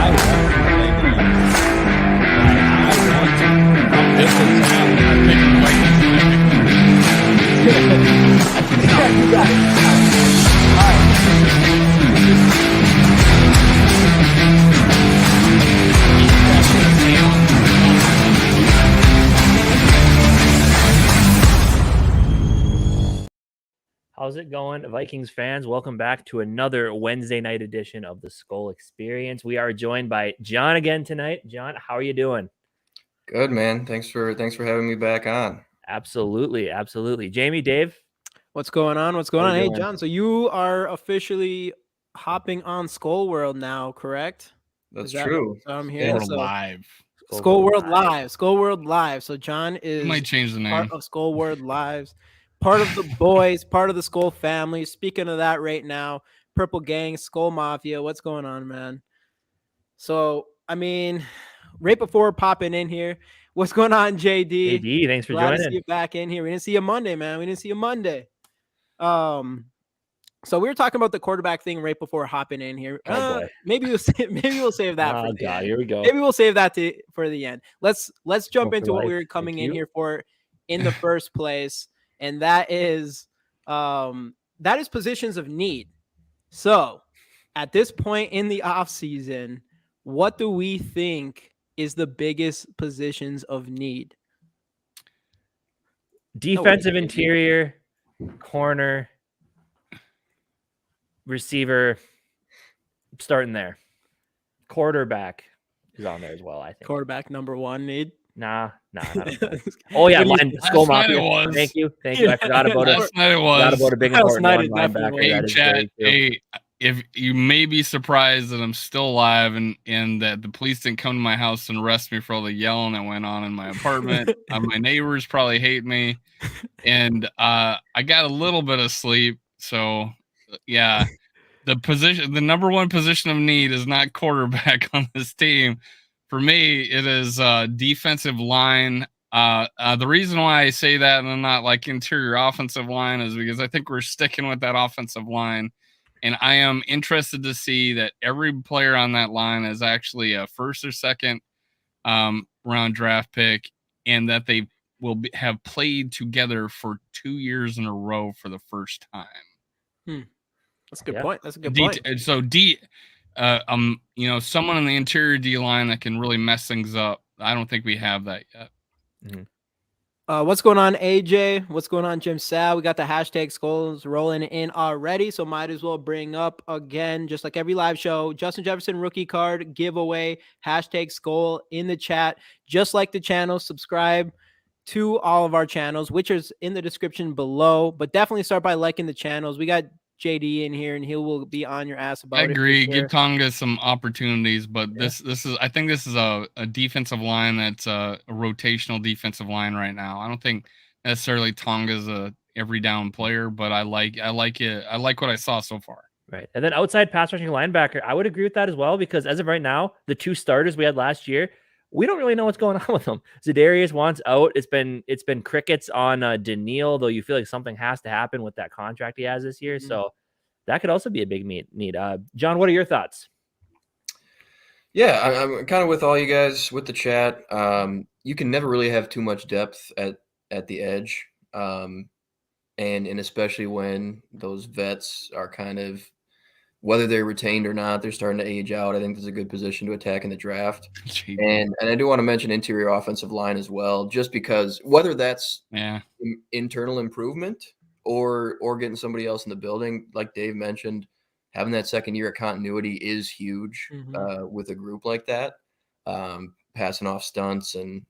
You got it. How's it going, Vikings fans? Welcome back to another Wednesday night edition of the Skol Experience. We are joined by John again tonight. John, how are you doing? Good, man. Thanks for having me back on. Absolutely. Jamie, Dave, what's going on? How you Hey, doing? John. So you are officially hopping on Skol World now, correct? That's true. So I'm here. We're live. Skol World Live. Skol World Live. So John We is might change the name. part of Skol World Lives, part of the boys, part of the Skol family. Speaking of that right now, Purple Gang, Skol Mafia. What's going on, man? So, I mean, right before popping in here, what's going on, JD? JD, thanks for Glad to see joining. you back in here. We didn't see you Monday, man. We didn't see you Monday. So we were talking about the quarterback thing right before hopping in here. Oh, boy. Maybe we'll save that. Oh, for the God, end. here we go. Maybe we'll save that for the end. Let's jump Go for into what we life. were coming Thank in you. here for in the first place, and that is positions of need. So at this point in the offseason, what do we think is the biggest positions of need? Defensive interior, corner, receiver, starting there. Quarterback is on there as well, I think. Quarterback number one need. Nah. Oh, yeah, line Skol night it Mafia. was. Thank you. I forgot about it. Last night it Forgot was. about a big Last important night one, it definitely linebacker. Hey, That is chat. very true. Hey, if you may be surprised that I'm still alive and that the police didn't come to my house and arrest me for all the yelling that went on in my apartment. My neighbors probably hate me, and I got a little bit of sleep. So, yeah, the number one position of need is not quarterback on this team. For me, it is defensive line. The reason why I say that and not like interior offensive line is because I think we're sticking with that offensive line. And I am interested to see that every player on that line is actually a first or second round draft pick, and that they will have played together for 2 years in a row for the first time. That's a good point. That's a good point. So someone in the interior D line that can really mess things up. I don't think we have that yet. Mm-hmm. What's going on, AJ? What's going on, Jim Sal? We got the hashtag Skols rolling in already, so might as well bring up again, just like every live show, Justin Jefferson rookie card giveaway, hashtag Skol in the chat. Just like the channel, subscribe to all of our channels, which is in the description below, but definitely start by liking the channels. We got JD in here, and he will be on your ass about it. I agree. Give Tonga some opportunities, but this is I think this is a defensive line that's a rotational defensive line right now. I don't think necessarily Tonga's a every down player, but I like it. I like what I saw so far. Right. And then outside pass rushing linebacker, I would agree with that as well, because as of right now, the two starters we had last year, we don't really know what's going on with them. Zadarius wants out. It's been crickets on Daniil, though you feel like something has to happen with that contract he has this year. Mm-hmm. So that could also be a big need. John, what are your thoughts? Yeah, I'm kind of with all you guys with the chat. You can never really have too much depth at the edge. And especially when those vets are kind of, whether they're retained or not, they're starting to age out. I think there's a good position to attack in the draft. And I do want to mention interior offensive line as well, just because whether that's internal improvement or getting somebody else in the building, like Dave mentioned, having that second year of continuity is huge with a group like that, passing off stunts and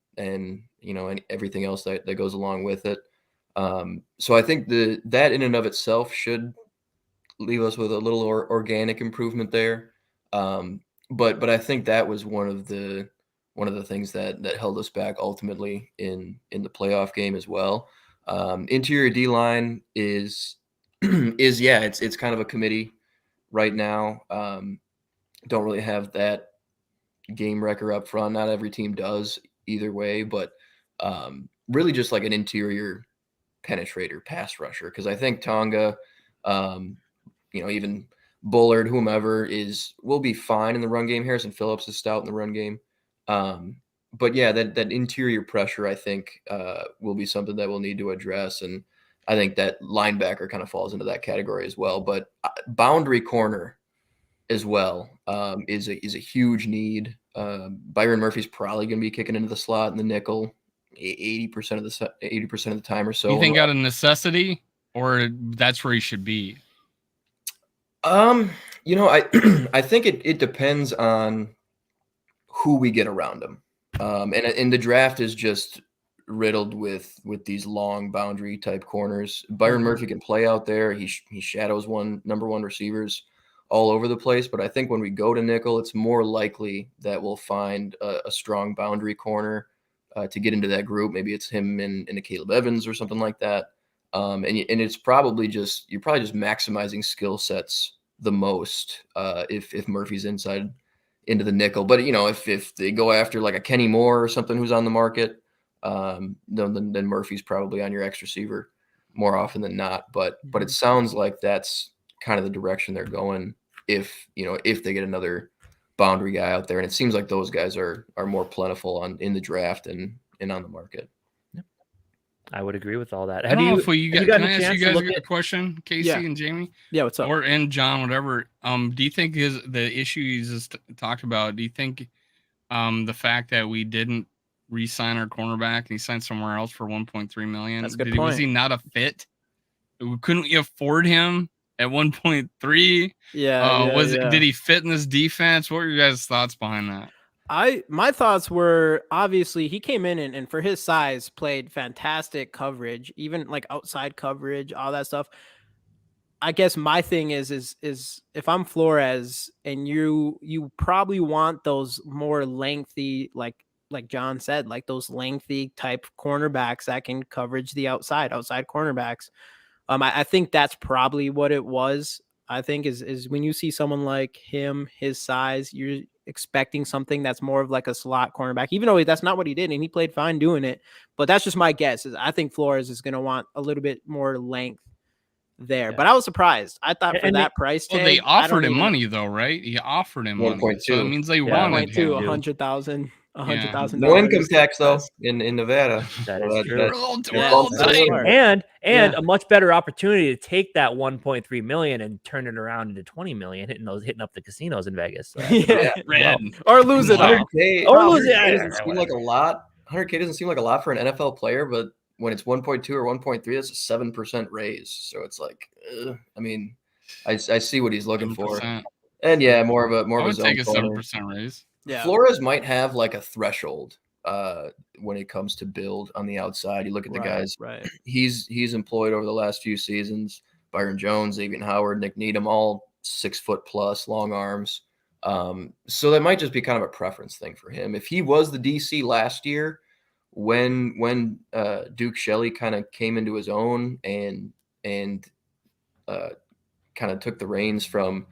everything else that goes along with it. So I think that in and of itself should leave us with a little organic improvement there. But I think that was one of the things that held us back ultimately in the playoff game as well. Interior D line is it's kind of a committee right now. Don't really have that game wrecker up front. Not every team does either way, but really just like an interior penetrator, pass rusher. Because I think Tonga, even Bullard, whomever will be fine in the run game. Harrison Phillips is stout in the run game. But yeah, that interior pressure, I think, will be something that we'll need to address. And I think that linebacker kind of falls into that category as well. But boundary corner as well is a huge need. Byron Murphy's probably going to be kicking into the slot in the nickel 80% of the time or so. You think out of necessity, or that's where he should be? I think it depends on who we get around him. And the draft is just riddled with these long boundary type corners. Byron Murphy can play out there. He shadows number one receivers all over the place. But I think when we go to nickel, it's more likely that we'll find a strong boundary corner to get into that group. Maybe it's him and a Caleb Evans or something like that. And it's probably you're probably just maximizing skill sets the most if Murphy's inside into the nickel. But if they go after like a Kenny Moore or something who's on the market, then Murphy's probably on your X receiver more often than not. But it sounds like that's kind of the direction they're going if they get another boundary guy out there. And it seems like those guys are more plentiful in the draft and on the market. I would agree with all that. I don't know if can I ask you guys a question, Casey and Jamie? Yeah, what's up? And John, whatever. Do you think the issue you just talked about, do you think the fact that we didn't re-sign our cornerback and he signed somewhere else for $1.3 million, that's a good point. Was he not a fit? Couldn't we afford him at 1.3? Did he fit in this defense? What were your guys' thoughts behind that? My thoughts were, obviously he came in and for his size played fantastic coverage, even like outside coverage, all that stuff. I guess my thing is if I'm Flores and you probably want those more lengthy, like John said, like those lengthy type cornerbacks that can coverage the outside cornerbacks. I think that's probably what it was. I think is when you see someone like him, his size, you're expecting something that's more of like a slot cornerback, even though that's not what he did and he played fine doing it. But that's just my guess. Is I think Flores is going to want a little bit more length there. Yeah. But I was surprised. I thought for that price tag, they offered him money though, right? He offered him 1.2. money, so it means they wanted him. $100,000. $100,000. No income tax though in Nevada. That is true. And a much better opportunity to take that 1.3 million and turn it around into 20 million, hitting up the casinos in Vegas. So or lose it. 100K, or lose it. Doesn't seem like a lot. 100K doesn't seem like a lot for an NFL player, but when it's 1.2 or 1.3, that's a 7% raise. So it's like, I mean, I see what he's looking 7%. For, and more of a zone. Take a 7% raise. Yeah. Flores might have like a threshold when it comes to build on the outside. You look at the guys he's employed over the last few seasons: Byron Jones, Xavier Howard, Nick Needham, all 6 foot plus, long arms. So that might just be kind of a preference thing for him. If he was the DC last year, when Duke Shelley kind of came into his own and kind of took the reins from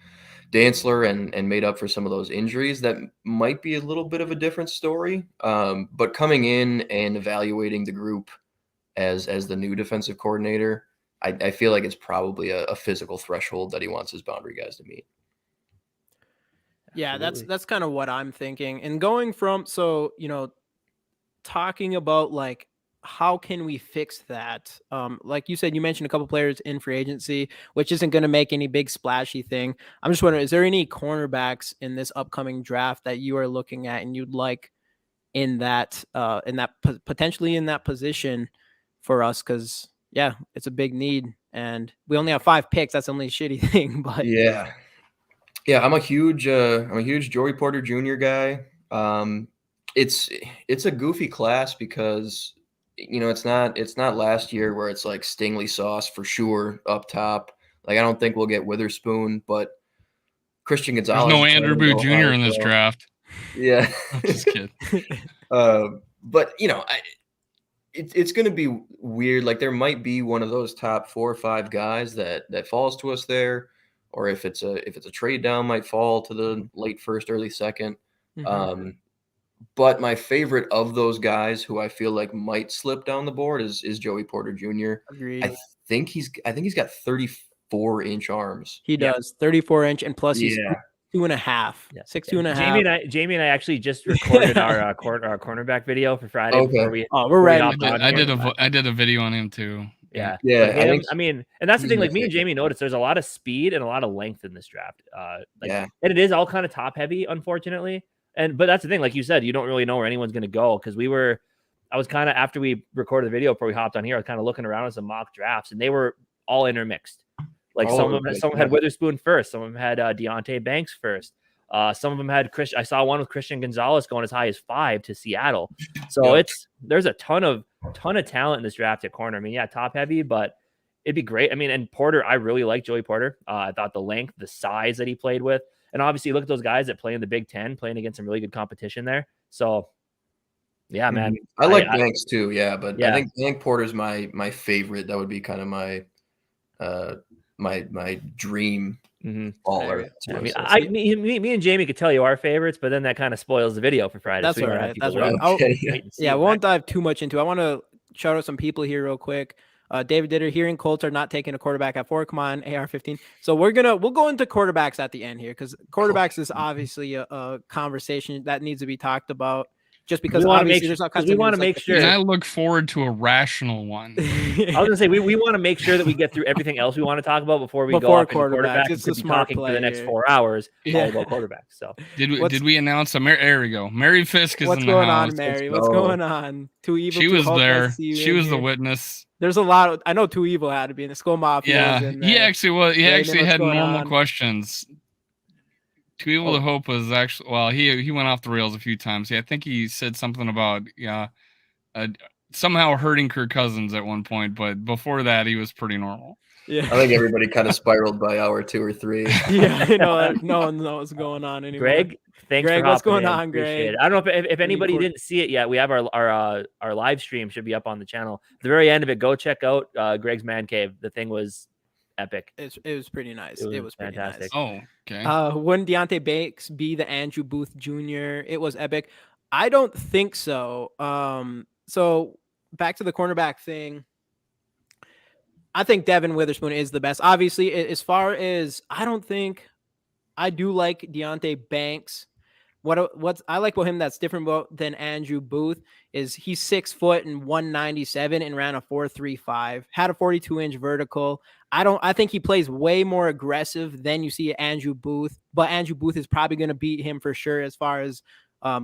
Dantzler and made up for some of those injuries, that might be a little bit of a different story. But coming in and evaluating the group as the new defensive coordinator, I feel like it's probably a physical threshold that he wants his boundary guys to meet. Yeah, that's kind of what I'm thinking. And going from, talking about like, how can we fix that? Like you said, you mentioned a couple players in free agency, which isn't going to make any big splashy thing. I'm just wondering, is there any cornerbacks in this upcoming draft that you are looking at and you'd like potentially in that position for us? Because it's a big need and we only have 5 picks. That's the only shitty thing, but yeah, I'm a huge Joey Porter Jr. guy. It's a goofy class because it's not last year where it's like Stingley sauce for sure up top. Like I don't think we'll get Witherspoon, but Christian Gonzalez. There's no Andrew Boo Jr. in this draft. Yeah, I'm just kidding. But it's going to be weird. Like there might be one of those top 4 or 5 guys that falls to us there, or if it's a trade down, might fall to the late first, early second. Mm-hmm. But my favorite of those guys who I feel like might slip down the board is Joey Porter Jr. Agreed. I think he's got 34-inch arms. He does 34-inch, and plus he's Yeah. 2.5, Yeah. 6'2.5". Jamie and I actually just recorded our cornerback video for Friday Okay. before we. Oh, we're we ready. hopped on I here. did a video on him too. Yeah. Yeah, But I him, think I mean, and that's the he's thing. my Like me and favorite. Jamie noticed, there's a lot of speed and a lot of length in this draft. Yeah. And it is all kind of top heavy, unfortunately. But that's the thing. Like you said, you don't really know where anyone's going to go because I was kind of, after we recorded the video before we hopped on here, I was kind of looking around at some mock drafts, and they were all intermixed. Like All some over of them, the some place, had yeah. Witherspoon first, some of them had Deontay Banks first. Some of them had I saw one with Christian Gonzalez going as high as 5 to Seattle. So Yep. there's a ton of talent in this draft at corner. I mean, yeah, top heavy, but it'd be great. I mean, and Porter, I really like Joey Porter. I thought the length, the size that he played with, and obviously look at those guys that play in the Big Ten, playing against some really good competition there. So, yeah, man, I like Banks too. Yeah, but Yeah. I think Porter's my favorite. That would be kind of my my dream baller. I mean, me and Jamie could tell you our favorites, but then that kind of spoils the video for Friday. That's so we all don't have right. people That's right. wait Yeah. and see Yeah, it, we won't dive too much into it. I want to shout out some people here real quick. David Ditter, hearing Colts are not taking a quarterback at 4. Come on, AR-15. So we'll go into quarterbacks at the end here, because quarterbacks is obviously a conversation that needs to be talked about. Just because We wanna obviously make there's all sure- 'cause kinds we of wanna news, like make the sure- And I look forward to a rational one. I was gonna say we want to make sure that we get through everything else we want to talk about before we go Before off into quarterbacks. quarterbacks. It's We a could be smart talking for play the next here. 4 hours Yeah. all about quarterbacks. So Did we announce there we go. Mary Fisk is What's in the going house. on, Mary? Let's What's go. going on? Too evil. She Too was Hulk, nice there. to see you She in was the here. witness. There's a lot. I know Too Evil had to be in the Skol Mafia. Yeah, Was in he there. actually was. He Raymond, actually what's had going normal on? questions. Too Evil to Hope was actually he went off the rails a few times. I think he said something about somehow hurting Kirk Cousins at one point, but before that he was pretty normal. Yeah. I think everybody kind of spiraled by hour 2 or 3. Yeah, I know. No one knows what's going on anymore. Greg, thanks Greg, for what's hopping going in. on, Appreciate Greg? it. I don't know if anybody court- didn't see it yet. We have our live stream should be up on the channel. At the very end of it, go check out Greg's man cave. The thing was epic. It was pretty nice. It It was was pretty fantastic. Oh, okay. nice. Wouldn't Deontay Banks be the Andrew Booth Jr.? It was epic. I don't think so. So back to the cornerback thing. I think Devin Witherspoon is the best. Obviously, as far as I do like Deontay Banks. What I like about him that's different than Andrew Booth is he's 6 foot and 197 and ran a 4.35, had a 42-inch vertical. I think he plays way more aggressive than you see Andrew Booth, but Andrew Booth is probably going to beat him for sure as far as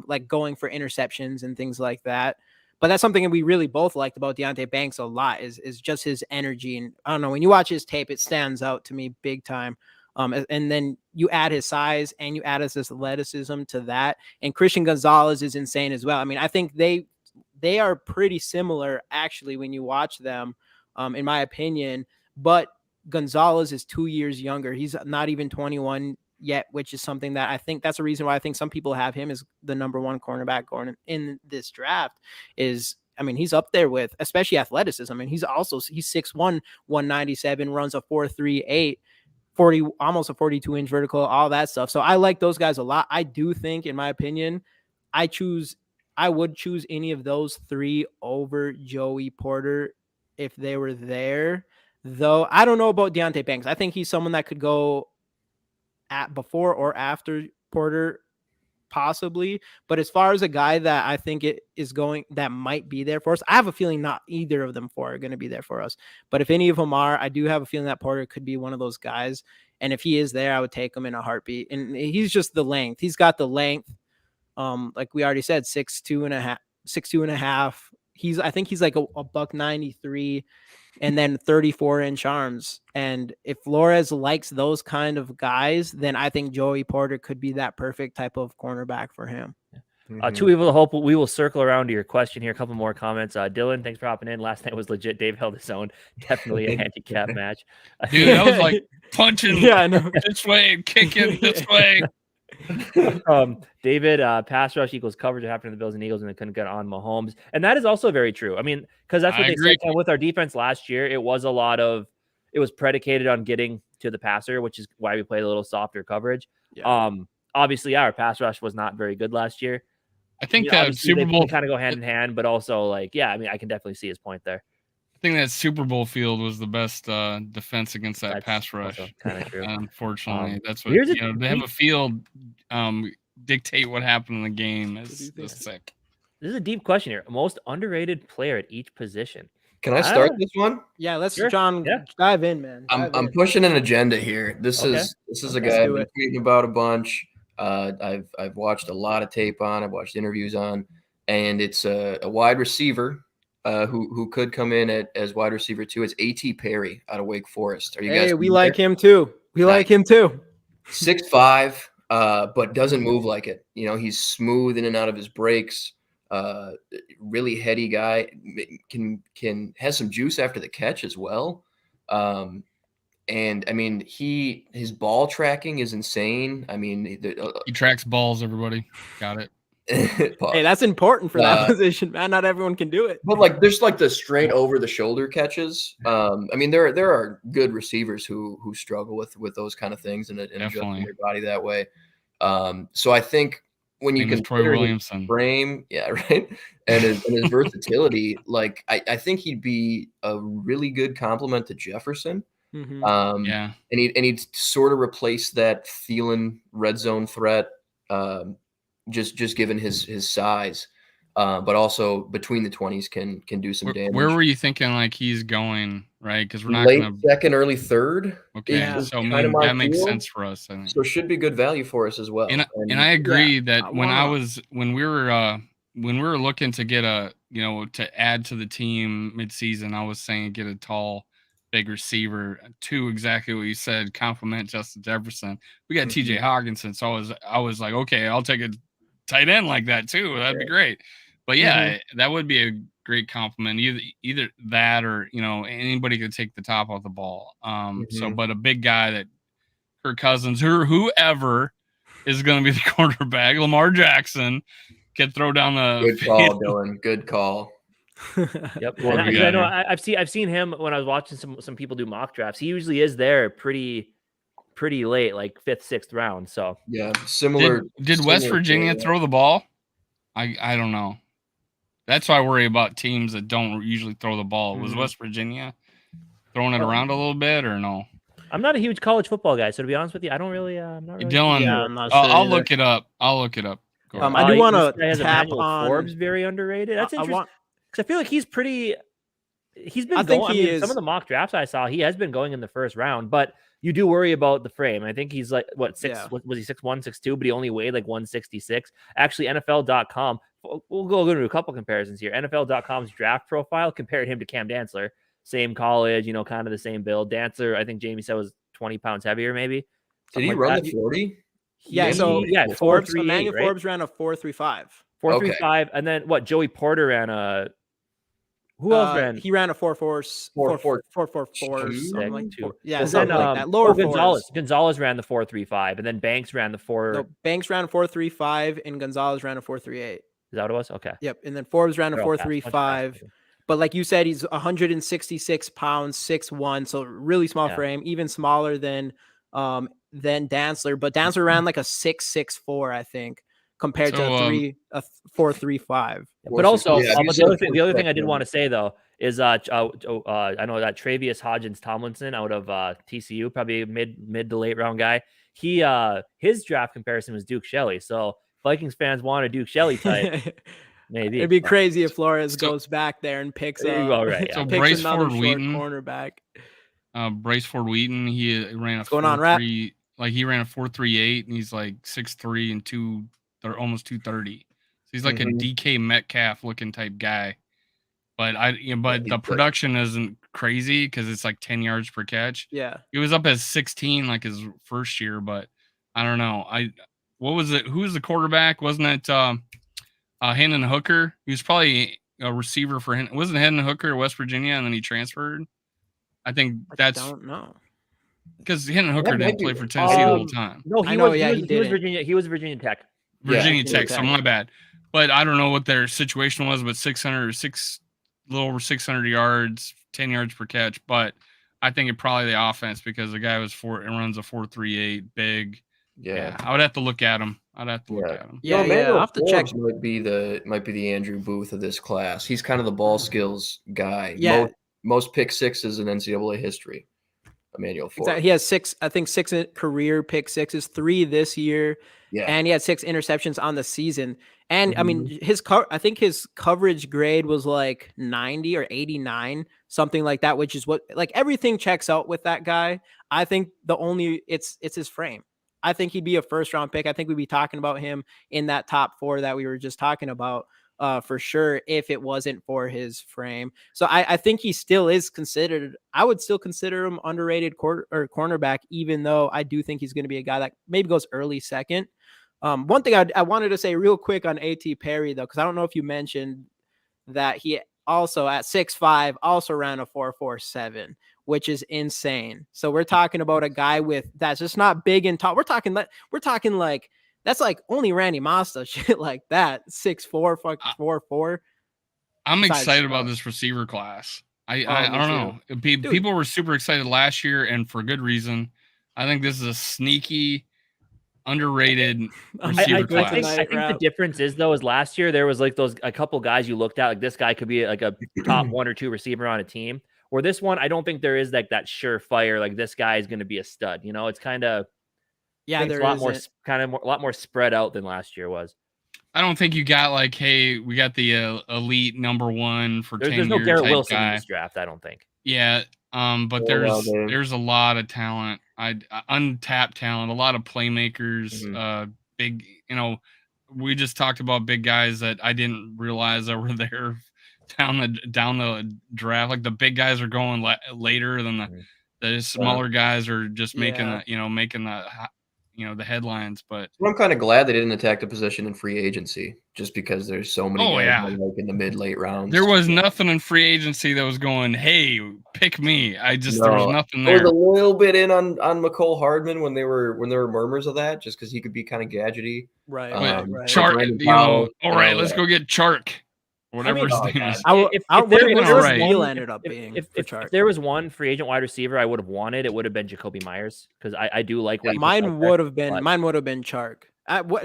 like going for interceptions and things like that. But that's something that we really both liked about Deontay Banks a lot is just his energy. And I don't know, when you watch his tape, it stands out to me big time. And then you add his size and you add his athleticism to that. And Christian Gonzalez is insane as well. I mean, I think they are pretty similar actually when you watch them, in my opinion. But Gonzalez is 2 years younger. He's not even 21 yet, which is something that I think that's a reason why I think some people have him as the number 1 cornerback going in this draft. I mean, he's up there with especially athleticism. I mean, he's 6'1", 197, runs a 4.38. 40, almost a 42-inch vertical, all that stuff. So I like those guys a lot. I do think, in my opinion, I would choose any of those 3 over Joey Porter if they were there. Though I don't know about Deontay Banks. I think he's someone that could go at before or after Porter, possibly. But as far as a guy that I think that might be there for us, I have a feeling not either of them 4 are going to be there for us. But if any of them are, I do have a feeling that Porter could be one of those guys. And if he is there, I would take him in a heartbeat. And he's just the length. He's got the length. Like we already said, 6'2 and a half. I think he's like a $193 and then 34-inch arms. And if Flores likes those kind of guys, then I think Joey Porter could be that perfect type of cornerback for him. Too Evil to Hope. We will circle around to your question here. A couple more comments. Dylan, thanks for hopping in. Last night was legit. Dave held his own. Definitely a handicap match. Dude, I was like punching I know. this way and kicking this way. David, pass rush equals coverage. It happened to the Bills and Eagles, and they couldn't get on Mahomes. And that is also very true. I mean, because that's what I they agree. said with our defense last year. It was predicated on getting to the passer, which is why we played a little softer coverage. Yeah. Obviously, our pass rush was not very good last year. I think that that Super Bowl kind of go hand in hand, but also I mean, I can definitely see his point there. I think that Super Bowl field was the best defense against that That's pass rush. kind of true. Unfortunately, that's what here's a they have a field dictate what happened in the game is sick. This is a deep question here. Most underrated player at each position. Can I start this one? Yeah, let's Sure. John dive in, man. I'm pushing an agenda here. This is a guy I've been tweeting about a bunch. I've watched a lot of tape on. I've watched interviews on, and it's a wide receiver who could come in as wide receiver too. It's A.T. Perry out of Wake Forest. Are you guys? We like him too. We like him too. 6'5", but doesn't move like it. You know, he's smooth in and out of his breaks. Really heady guy, can has some juice after the catch as well. And I mean, his ball tracking is insane. I mean, he tracks balls. Everybody got it. Hey, that's important for that position, man. Not everyone can do it. But like, there's like the straight over the shoulder catches. I mean, there are good receivers who struggle with those kind of things and adjusting their body that way. So I think when you consider his frame, right, and his versatility, like I think he'd be a really good complement to Jefferson. And he'd sort of replace that Thielen red zone threat, just given his size, but also between the 20s can do some damage. Where were you thinking like he's going, right? Because we're not late second, early third. Okay, so that makes sense for us. I think so. Should be good value for us as well. And I agree that when we were looking to get to add to the team midseason, I was saying get a tall, big receiver to exactly what you said, complement Justin Jefferson. We got TJ Hawkinson, so I was like, okay, I'll take a tight end like that too. That'd be great. But that would be a great compliment. Either that or anybody could take the top off the ball. So, but a big guy that Kirk Cousins or whoever is going to be the quarterback, Lamar Jackson, can throw down the good call, Dylan. Good call. Yep. I know I've seen him when I was watching some people do mock drafts. He usually is there pretty late, like 5th, 6th round. So yeah, similar. Did West Virginia throw the ball? I don't know. That's why I worry about teams that don't usually throw the ball. Was West Virginia throwing it around a little bit or no? I'm not a huge college football guy, so to be honest with you, I don't really. I'm not really Dylan, I'm not sure I'll look it up. I do want to tap on Forbes. Very underrated. That's interesting because I feel like he's pretty. He's been going. Some of the mock drafts I saw, he has been going in the first round, but you do worry about the frame. I think he's like was he 6'1", 6'2", but he only weighed like 166. Actually, NFL.com. We'll go into a couple comparisons here. NFL.com's draft profile compared him to Cam Dantzler, same college, kind of the same build. Dantzler, I think Jamie said was 20 pounds heavier, maybe. Did he run the 40? Yeah, Forbes ran a 4.35. 4.35, and then what? Joey Porter ran a. Who else ran? He ran a 4.4, something like 2. Yeah, something like that. Lower Gonzalez ran the 4.35, and then Banks ran the 4. No, Banks ran a 4.35, and Gonzalez ran a 4.38. Is that what it was? Okay. Yep, and then Forbes ran a 4.35. But like you said, he's 166 pounds, 6'1", so really small frame, even smaller than Dantzler. But Dantzler ran like a 6'4", I think, compared to a 4.35. But also, the other thing I did want to say though is I know that Travius Hodgins Tomlinson out of TCU, probably a mid to late round guy. He his draft comparison was Duke Shelley. So Vikings fans want a Duke Shelley type. Maybe it'd be crazy if Flores goes back there and picks another short cornerback. Bryce Ford Wheaton, he ran a 4.3, like he ran a 4.38, and he's like 6'3" and almost 230. So he's like a DK Metcalf looking type guy. But the production isn't crazy because it's like 10 yards per catch. Yeah, he was up as 16 like his first year, but I don't know. What was it? Who was the quarterback? Wasn't it Hendon Hooker? He was probably a receiver for him. Wasn't Hendon Hooker at West Virginia and then he transferred? I don't know. Because Hendon Hooker didn't play for Tennessee the whole time. No, he was Virginia. He was Virginia Tech. Virginia Tech. So my bad. But I don't know what their situation was, but a little over 600 yards, 10 yards per catch. But I think it probably the offense because the guy runs a 4.38, big. Yeah, I would have to look at him. I'll have to check. Might be the Andrew Booth of this class. He's kind of the ball skills guy. Yeah, most pick sixes in NCAA history. Emmanuel Ford. Exactly. He has 6, I think 6 career pick sixes, 3 this year. Yeah. And he had 6 interceptions on the season. And I mean, Mhm. I think his coverage grade was like 90 or 89, something like that, which is what, like, everything checks out with that guy. I think it's his frame. I think he'd be a first round pick. I think we'd be talking about him in that top 4 that we were just talking about. For sure, if it wasn't for his frame. So I think he still is considered. I would still consider him underrated cornerback, even though I do think he's going to be a guy that maybe goes early second. One thing I wanted to say real quick on A.T. Perry, though, because I don't know if you mentioned that he also at 6'5" also ran a 4.47, which is insane. So we're talking about a guy that's just not big and tall. We're talking like that's like only Randy Moss shit like that. 6'4", 4'4". I'm Besides, excited about this receiver class. I me don't too. know. Dude. People were super excited last year, and for good reason. I think this is a sneaky, underrated receiver class. I think the difference is, though, is last year there was like a couple guys you looked at, like this guy could be like a top 1 or 2 receiver on a team. Where this one, I don't think there is like that surefire, like this guy is going to be a stud. You know, it's kind of there's a lot more spread out than last year was. I don't think you got like, hey, we got the elite number 1 for 10 years. There's no Garrett Wilson guy in this draft, I don't think. Yeah, but there's a lot of talent, untapped talent, a lot of playmakers, big. You know, we just talked about big guys that I didn't realize that were there down the draft. Like the big guys are going later than the smaller guys are just making the headlines. But I'm kind of glad they didn't attack the position in free agency, just because there's so many guys like in the mid-late rounds. There was nothing in free agency that was going, hey, pick me. There was nothing there. I was a little bit in on McCole Hardman when there were murmurs of that, just because he could be kind of gadgety. Right. Chark, all right, let's go get Chark. Whatever his name is. If there was one free agent wide receiver I would have wanted, it would have been Jacoby Myers, because I do like what mine would have been Chark.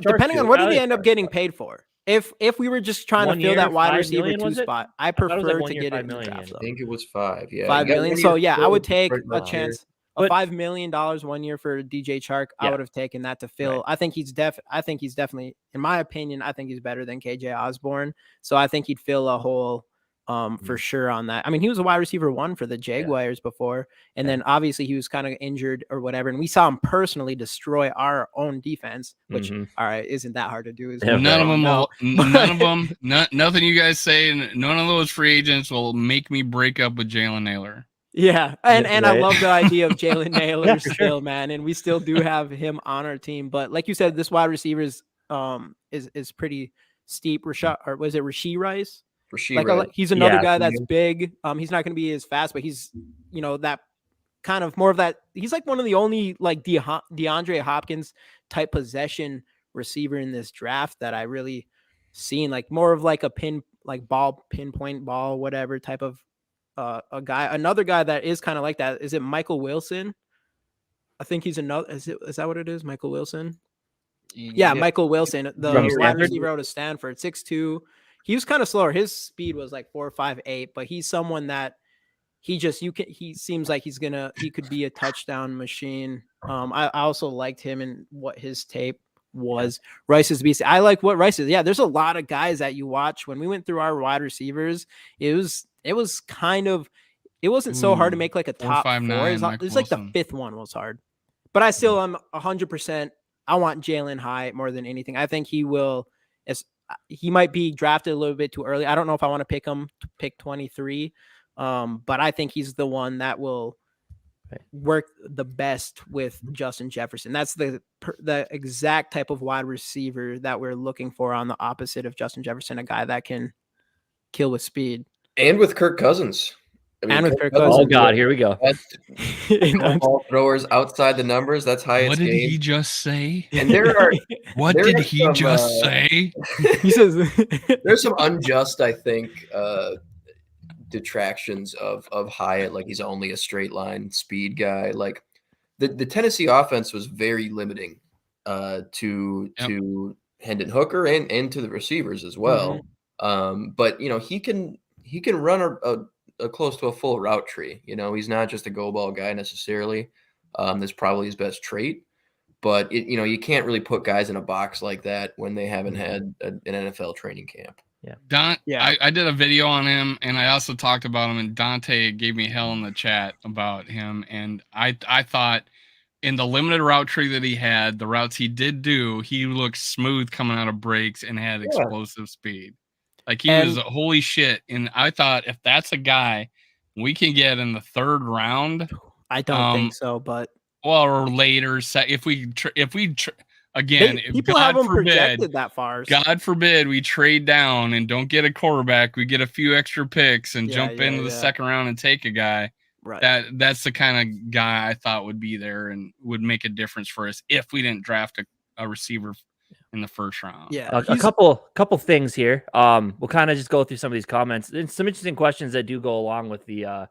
Depending on what did he end up getting paid for. If we were just trying to fill that wide receiver 2 spot, I prefer to get it in the draft. I think it was 5. Yeah, $5 million. So yeah, I would take a chance. $5 million 1 year for DJ Chark, I would have taken that to fill. Right. I think he's definitely, in my opinion, I think he's better than KJ Osborne. So I think he'd fill a hole for sure on that. I mean, he was a wide receiver 1 for the Jaguars before, and then obviously he was kind of injured or whatever. And we saw him personally destroy our own defense, which all right, isn't that hard to do? Nothing you guys say, none of those free agents will make me break up with Jalen Naylor. Yeah, and I love the idea of Jalen Naylor still, man, and we still do have him on our team. But like you said, this wide receiver is pretty steep. Rashee Rice? Rice. He's another guy that's big. He's not going to be as fast, but he's that kind of more of that. He's like one of the only like DeAndre Hopkins type possession receiver in this draft that I really seen, like more of like a pinpoint ball, whatever type of. Another guy that is kind of like that. Is it Michael Wilson? I think he's another. Is that what it is? Michael Wilson? Yeah, Michael Wilson, the wide receiver out of Stanford, 6'2". He was kind of slower. His speed was like 4.58, but he's someone that he seems like he could be a touchdown machine. I also liked him and what his tape was. Rice's beast. I like what Rice is. Yeah, there's a lot of guys that you watch. When we went through our wide receivers, it was kind of, it wasn't so hard to make like a top 4. It's like the 5th one was hard, but I still am 100%. I want Jalen high more than anything. I think he might be drafted a little bit too early. I don't know if I want to pick him to pick 23. But I think he's the one that will work the best with Justin Jefferson. That's the exact type of wide receiver that we're looking for on the opposite of Justin Jefferson, a guy that can kill with speed. And with Kirk Cousins. Kirk Cousins. Oh, God, here we go. Ball throwers outside the numbers. That's highest. What did he just say? And there are. What did he just say? He says there's some unjust, I think, detractions of Hyatt. Like he's only a straight line speed guy. Like the Tennessee offense was very limiting to Hendon Hooker and to the receivers as well. But he can run close to a full route tree. You know, he's not just a go ball guy necessarily. That's probably his best trait. But you can't really put guys in a box like that when they haven't had an NFL training camp. I did a video on him, and I also talked about him, and Dante gave me hell in the chat about him. And I thought in the limited route tree that he had, the routes he did do, he looked smooth coming out of breaks and had explosive speed. Like he was holy shit. And I thought if that's a guy we can get in the third round, I don't think so, but or later, again, if people God have them forbid, projected that far. God forbid we trade down and don't get a quarterback, we get a few extra picks and jump into the second round and take a guy. Right. That's the kind of guy I thought would be there and would make a difference for us if we didn't draft a receiver in the first round. Yeah. A couple things here. We'll kind of just go through some of these comments and some interesting questions that do go along with the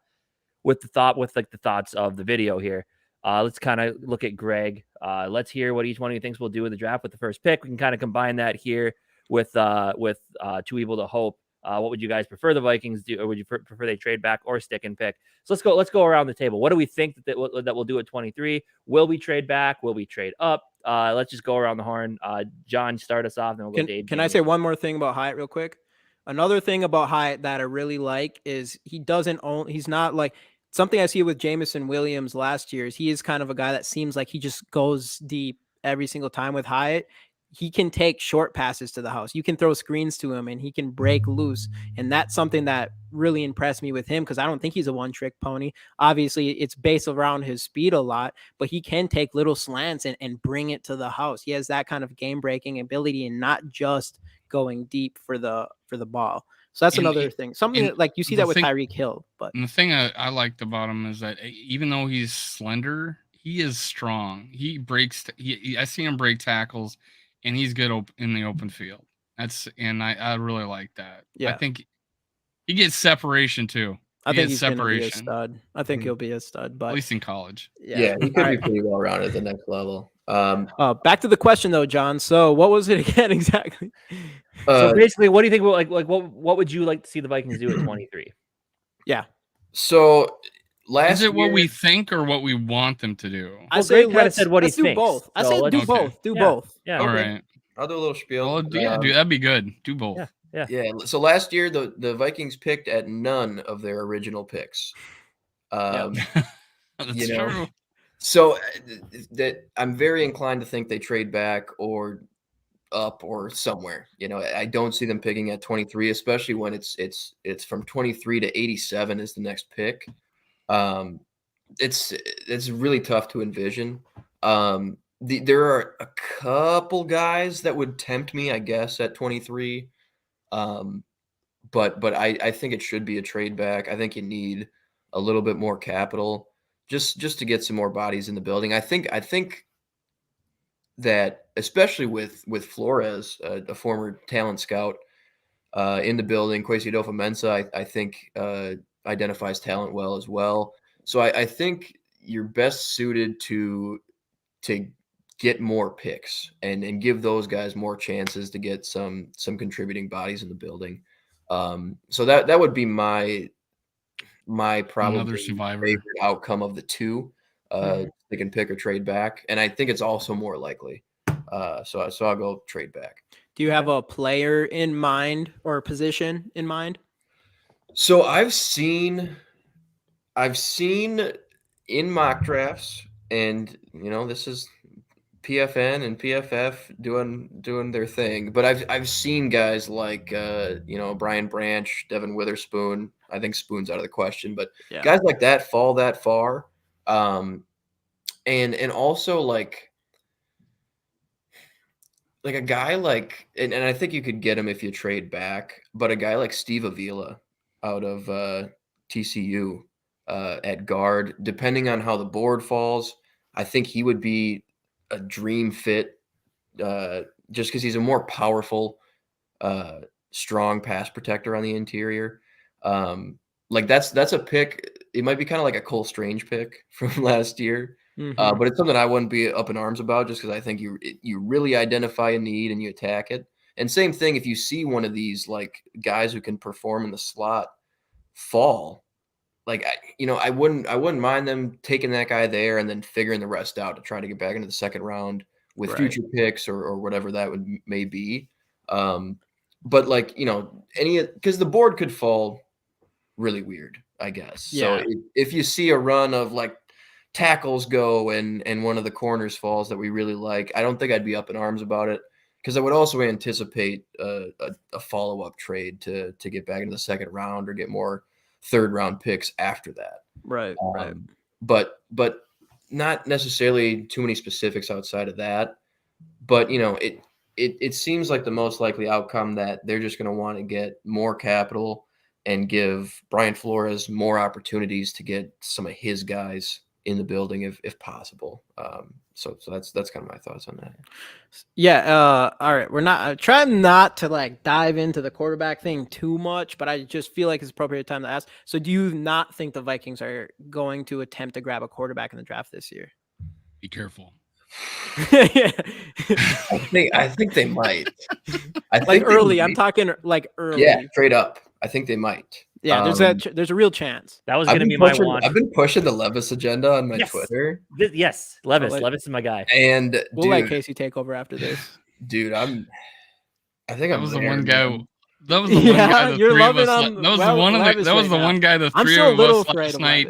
thoughts of the video here. Let's kind of look at Greg. Let's hear what each one of you thinks we'll do with the draft with the first pick. We can kind of combine that here with Too Evil to Hope. What would you guys prefer the Vikings do, or would you prefer they trade back or stick and pick? So let's go around the table. What do we think that we'll do at 23? Will we trade back? Will we trade up? Let's just go around the horn. John, start us off, and then we'll go Dave. Can I say one more thing about Hyatt real quick? Another thing about Hyatt that I really like is he's not like something I see with Jameson Williams last year is he is kind of a guy that seems like he just goes deep every single time. With Hyatt, he can take short passes to the house. You can throw screens to him and he can break loose. And that's something that really impressed me with him because I don't think he's a one-trick pony. Obviously, it's based around his speed a lot, but he can take little slants and bring it to the house. He has that kind of game-breaking ability and not just going deep for the ball. So that's another thing. Something that, like you see that with Tyreek Hill. But the thing I liked about him is that even though he's slender, he is strong. He breaks. I see him break tackles, and he's good in the open field. I really like that. Yeah. I think he gets separation too. I think he's going to be a stud. I think he'll be a stud, but at least in college. Yeah, he could be pretty well rounded at the next level. Back to the question though, John. So what was it again exactly? So basically, what do you think? What would you like to see the Vikings do at 23? Yeah. So last year, what we think or what we want them to do? I say Greg said what he thinks. Do both. I said do both. Do both. Yeah. All right. I'll do a little spiel. Well, that'd be good. Do both. Yeah. So last year, the Vikings picked at none of their original picks. That's true. So that I'm very inclined to think they trade back or up or somewhere. I don't see them picking at 23, especially when it's from 23 to 87 is the next pick. It's really tough to envision. There are a couple guys that would tempt me, I guess, at 23. But I think it should be a trade back. I think you need a little bit more capital just to get some more bodies in the building. I think that especially with Flores, a former talent scout in the building, Kwesi Adolfo-Mensah, I think identifies talent well as well. So I think you're best suited to get more picks and give those guys more chances to get some contributing bodies in the building. So that would be my probably favorite outcome of the two. They can pick or trade back, and I think it's also more likely. So I'll go trade back. Do you have a player in mind or a position in mind? So I've seen in mock drafts, and this is PFN and PFF doing their thing, but I've seen guys like Brian Branch, Devin Witherspoon. I think Spoon's out of the question, but guys like that fall that far, and also like a guy like, and I think you could get him if you trade back, but a guy like Steve Avila out of TCU at guard, depending on how the board falls, I think he would be a dream fit just because he's a more powerful, strong pass protector on the interior. Like that's a pick. It might be kind of like a Cole Strange pick from last year. But it's something I wouldn't be up in arms about just because I think you really identify a need and you attack it. And same thing, if you see one of these like guys who can perform in the slot fall, I wouldn't mind them taking that guy there and then figuring the rest out to try to get back into the second round with Right. future picks or whatever that may be. But because the board could fall really weird, I guess. Yeah. So if you see a run of like tackles go and one of the corners falls that we really like, I don't think I'd be up in arms about it, because I would also anticipate a follow-up trade to get back into the second round or get more third round picks after that. Right. But not necessarily too many specifics outside of that. But it seems like the most likely outcome that they're just going to want to get more capital and give Brian Flores more opportunities to get some of his guys in the building if possible. So that's kind of my thoughts on that. Yeah. All right. We're not trying not to like dive into the quarterback thing too much, but I just feel like it's appropriate time to ask. So do you not think the Vikings are going to attempt to grab a quarterback in the draft this year? Be careful. Yeah. I think they might. Like early. I'm talking like early. Yeah, straight up. I think they might. Yeah, there's a real chance. That was going to be my one. I've been pushing the Levis agenda on my Twitter. Yes, Levis. Levis is my guy. And we'll let Casey take over after this. Dude, I think that was the one guy. That was the one guy. The three of us. That was the one guy. The three of us last night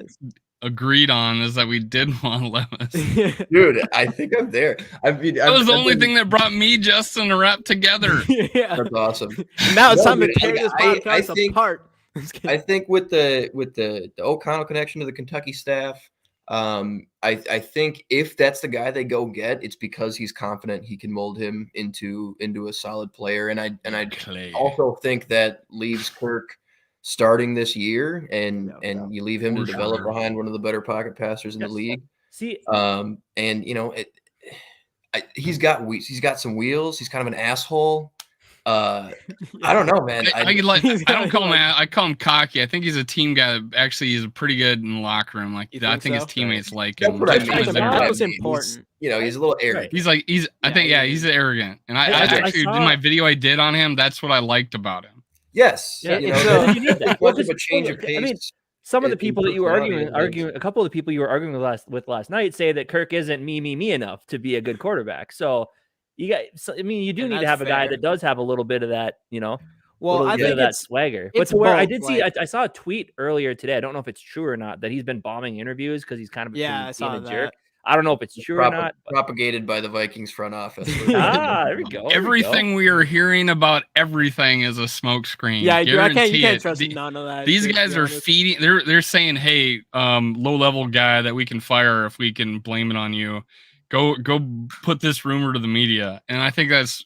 agreed on is that we did want Levis. Dude, I think I'm there. That was the only thing that brought me, Justin, to wrap together. Yeah, that's awesome. Now it's time to tear this podcast apart. I think with the O'Connell connection to the Kentucky staff, I think if that's the guy they go get, it's because he's confident he can mold him into a solid player. And I also think that leaves Kirk starting this year, and you leave him to develop behind one of the better pocket passers in the league. See, he's got some wheels. He's kind of an asshole. I don't know, man. I don't call him. I call him cocky. I think he's a team guy. Actually, he's pretty good in the locker room. Like I think his teammates like him. That's what I mean. That was important. He's a little arrogant. He's arrogant. And I actually in my video I did on him, that's what I liked about him. Yes. Yeah, you need that. Well, a change of pace. I mean, some of the people that you were arguing, a couple of the people you were arguing with last night say that Kirk isn't me enough to be a good quarterback. So you do need to have a guy that does have a little bit of that, well, I think that swagger. But to where I did see, I saw a tweet earlier today. I don't know if it's true or not that he's been bombing interviews because he's kind of I saw that. jerk. I don't know if it's true or not. Propagated by the Vikings front office. There we go. Everything we are hearing about everything is a smokescreen. Yeah, you can't trust none of that. These guys are feeding. They're saying, "Hey, low level guy that we can fire if we can blame it on you. Go put this rumor to the media." And I think that's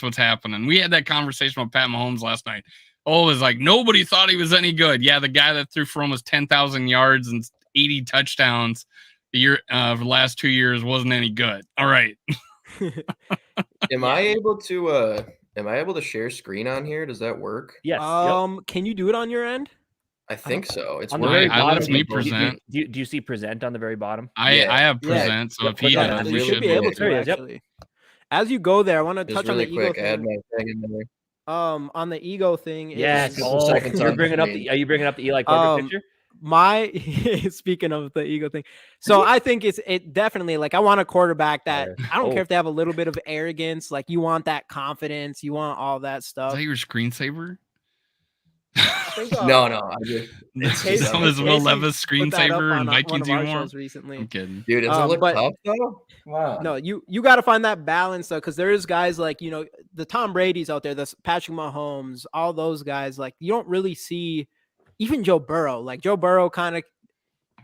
what's happening. We had that conversation with Pat Mahomes last night. Oh, it was like nobody thought he was any good. Yeah, the guy that threw for almost 10,000 yards and 80 touchdowns for the last 2 years wasn't any good. All right. Am I able to share screen on here? Does that work? Yes. Can you do it on your end? I think so. It's on the very bottom. Let me present. Do you see present on the very bottom? I have present, so if he does, we should be able to actually. As you go there, I want to touch on the ego thing. Add my thing in there. On the ego thing. Yes. Are you bringing up the Eli Corbett picture? Speaking of the ego thing, so I think it definitely, like, I want a quarterback that I don't care if they have a little bit of arrogance, like you want that confidence, you want all that stuff. Is that your screensaver? No, it's Will Levis screensaver and Vikings uniform. Recently. I'm kidding. Dude, does it look tough though? Wow. No, you got to find that balance though, because there is guys like the Tom Brady's out there, the Patrick Mahomes, all those guys. Like you don't really see even Joe Burrow. Like Joe Burrow,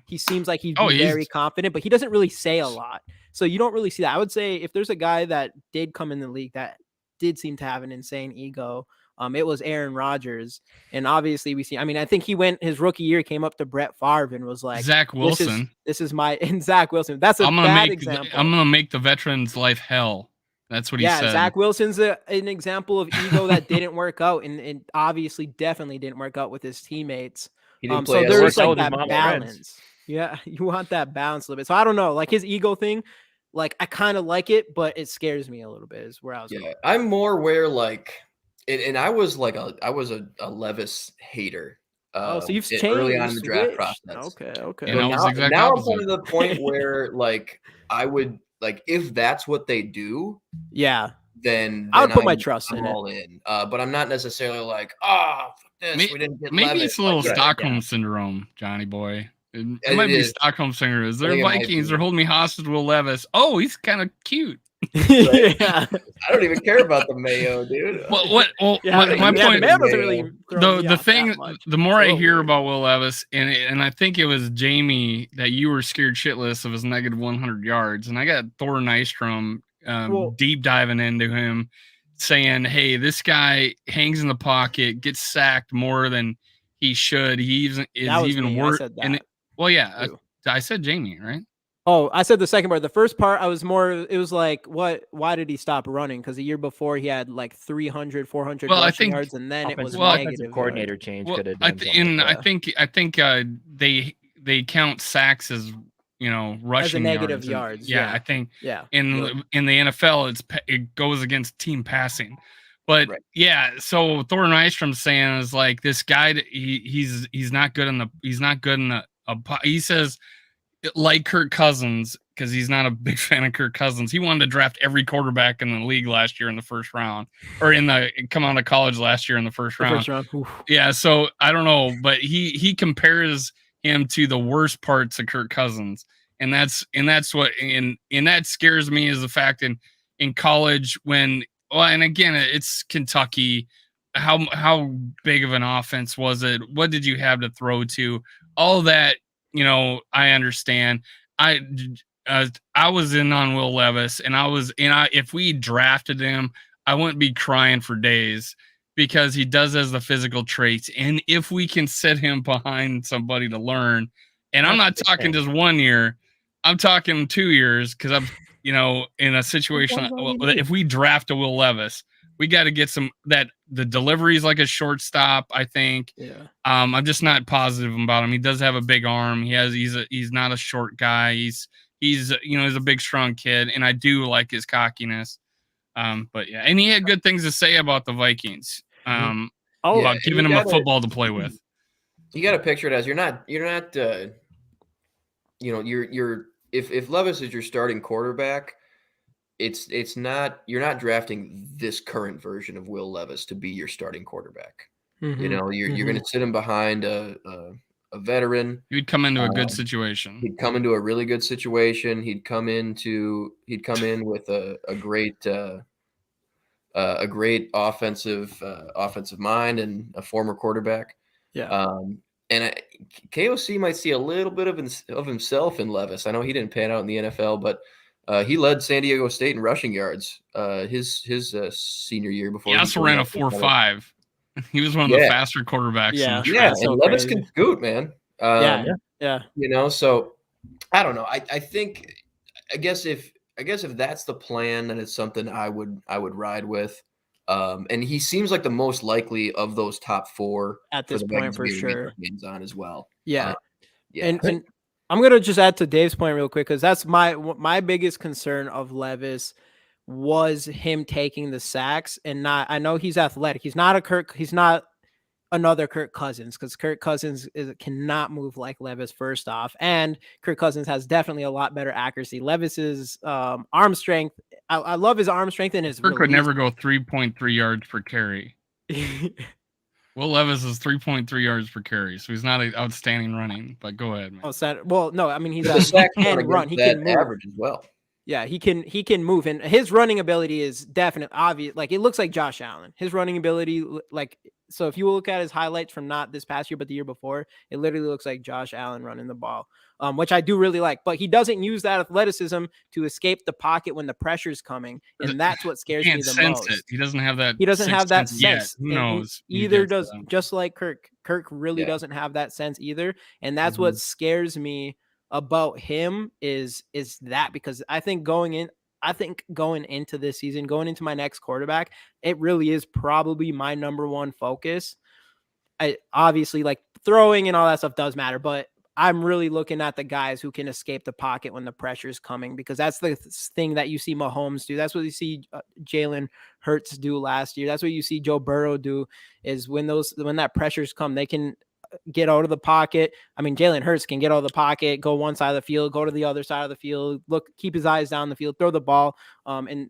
he seems like he's very confident, but he doesn't really say a lot. So you don't really see that. I would say if there's a guy that did come in the league that did seem to have an insane ego, it was Aaron Rodgers. And obviously we see, I think he went his rookie year, came up to Brett Favre and was like, Zach Wilson. This is my, and Zach Wilson. That's a bad example. I'm going to make the veteran's life hell. That's what he said. Yeah, Zach Wilson's an example of ego that didn't work out, and obviously definitely didn't work out with his teammates. So there's like that balance. Yeah, you want that balance a little bit. So I don't know, like his ego thing, like I kind of like it, but it scares me a little bit. Is where I was. Yeah, going. I'm more where like, and I was a Levis hater So you've changed early on in the draft switched. process. Okay. And I was the exact now I'm opposite. coming to the point where like I would like if that's what they do, Yeah. then I would put my I'm trust in it. all in. But I'm not necessarily like, fuck this, we didn't get Maybe Levis. it's a little Like, Stockholm syndrome, Johnny boy. It It might be is. Stockholm syndrome. Is I there think it might Vikings? be. They're holding me hostage with Will Levis. Oh, he's kind of cute. Yeah. I don't even care about the Mayo, dude. My The point. man doesn't really throw me The off thing, that much. the more It's a I little hear weird. about Will Levis, and I think it was Jamie that you were scared shitless of his negative 100 yards, and I got Thor Nystrom deep diving into him, saying, "Hey, this guy hangs in the pocket, gets sacked more than he should. He is even worse." I said Jamie, right? Oh, I said the second part. The first part, I was more, it was like, why did he stop running? Because the year before he had like 300, 400 rushing yards, and then it was offensive coordinator change could have done something. I think they count sacks as rushing as a negative yards. yards. I think Yeah. in the NFL it goes against team passing. But so Thor Nystrom's saying is like this guy he's not good in the he says, like Kirk Cousins, because he's not a big fan of Kirk Cousins. He wanted to draft every quarterback in the league last year in the first round, or come out of college last year in the first round. Yeah, so I don't know, but he compares him to the worst parts of Kirk Cousins, and that's what and that scares me is the fact in college and again it's Kentucky. How big of an offense was it? What did you have to throw to? All that. I understand. I was in on Will Levis, and if we drafted him, I wouldn't be crying for days because he does has the physical traits. And if we can sit him behind somebody to learn, and I'm not talking just 1 year, I'm talking 2 years because I'm, in a situation. If we draft a Will Levis, we got to get the delivery is like a shortstop, I think. Yeah. I'm just not positive about him. He does have a big arm. He's not a short guy. He's a big, strong kid, and I do like his cockiness. But yeah, and he had good things to say about the Vikings. About giving him a football to play with. You got to picture it as you're not if Levis is your starting quarterback, you're not drafting this current version of Will Levis to be your starting quarterback. Mm-hmm. You're going to sit him behind a veteran. He'd come into a good situation. He'd come into a really good situation. He'd come in with a great offensive mind and a former quarterback. Yeah. And KOC might see a little bit of himself in Levis. I know he didn't pan out in the NFL, but he led San Diego State in rushing yards his senior year before. He also ran a 4.5. He was one of the faster quarterbacks. Yeah, and Levis can scoot, man. Yeah. So I don't know. I guess if that's the plan, then it's something I would ride with. And he seems like the most likely of those top four at this point for sure. Games on as well. Yeah. And I'm gonna just add to Dave's point real quick because that's my biggest concern of Levis was him taking the sacks and not. I know he's athletic. He's not another Kirk Cousins because Kirk Cousins cannot move like Levis first off, and Kirk Cousins has definitely a lot better accuracy. Levis's arm strength. I love his arm strength and his. Kirk could never go 3.3 yards per carry. Will Levis is 3.3 yards per carry, so he's not an outstanding running. But go ahead, man. No, I mean he can run. He can move. Average as well. Yeah, he can move, and his running ability is definitely obvious. Like it looks like Josh Allen. His running ability, so if you look at his highlights from not this past year but the year before, it literally looks like Josh Allen running the ball, which I do really like. But he doesn't use that athleticism to escape the pocket when the pressure's coming, and that's what scares me the most. He doesn't have that. He doesn't have that sense. Yet. Who knows? Either does just like Kirk. Kirk really doesn't have that sense either, and that's what scares me about him is that because I think going into this season, going into my next quarterback, it really is probably my number one focus. I obviously like throwing and all that stuff does matter, but I'm really looking at the guys who can escape the pocket when the pressure is coming because that's the thing that you see Mahomes do. That's what you see Jalen Hurts do last year. That's what you see Joe Burrow do is when that pressures come, they can get out of the pocket. I mean, Jalen Hurts can get out of the pocket, go one side of the field, go to the other side of the field, keep his eyes down the field, throw the ball. And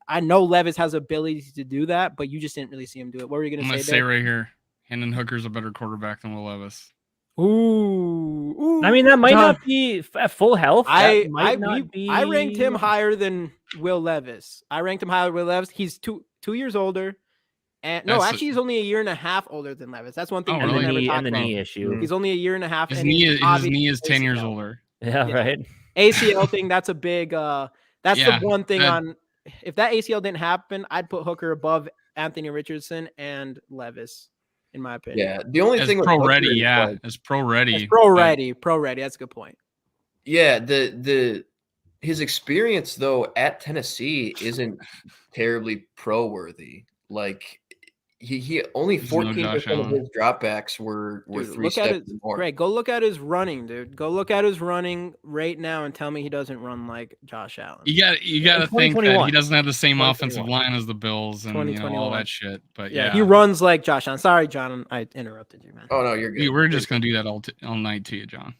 I know Levis has ability to do that, but you just didn't really see him do it. What were you going to say? Right here, Hendon Hooker's a better quarterback than Will Levis. Ooh. I mean, that might not be at full health. I I ranked him higher than Will Levis. He's two years older. And actually, he's only a year and a half older than Levis. That's one thing we never talked about. Knee issue. He's only a year and a half. His knee is 10 years older. Yeah, right. ACL thing. That's a big. That's the one thing on. If that ACL didn't happen, I'd put Hooker above Anthony Richardson and Levis, in my opinion. Yeah, the only thing with pro Hooker ready, is, yeah, like, it's pro ready. Pro ready. That's a good point. Yeah, his experience though at Tennessee isn't terribly pro worthy. Like he only 14% of his dropbacks were 3 steps more. Greg, go look at his running, dude. Go look at his running right now and tell me he doesn't run like Josh Allen. You got to think that he doesn't have the same offensive line as the Bills and all that shit. But yeah, he runs like Josh Allen. Sorry, John, I interrupted you, man. Oh no, you're good. We're just gonna do that all night to you, John.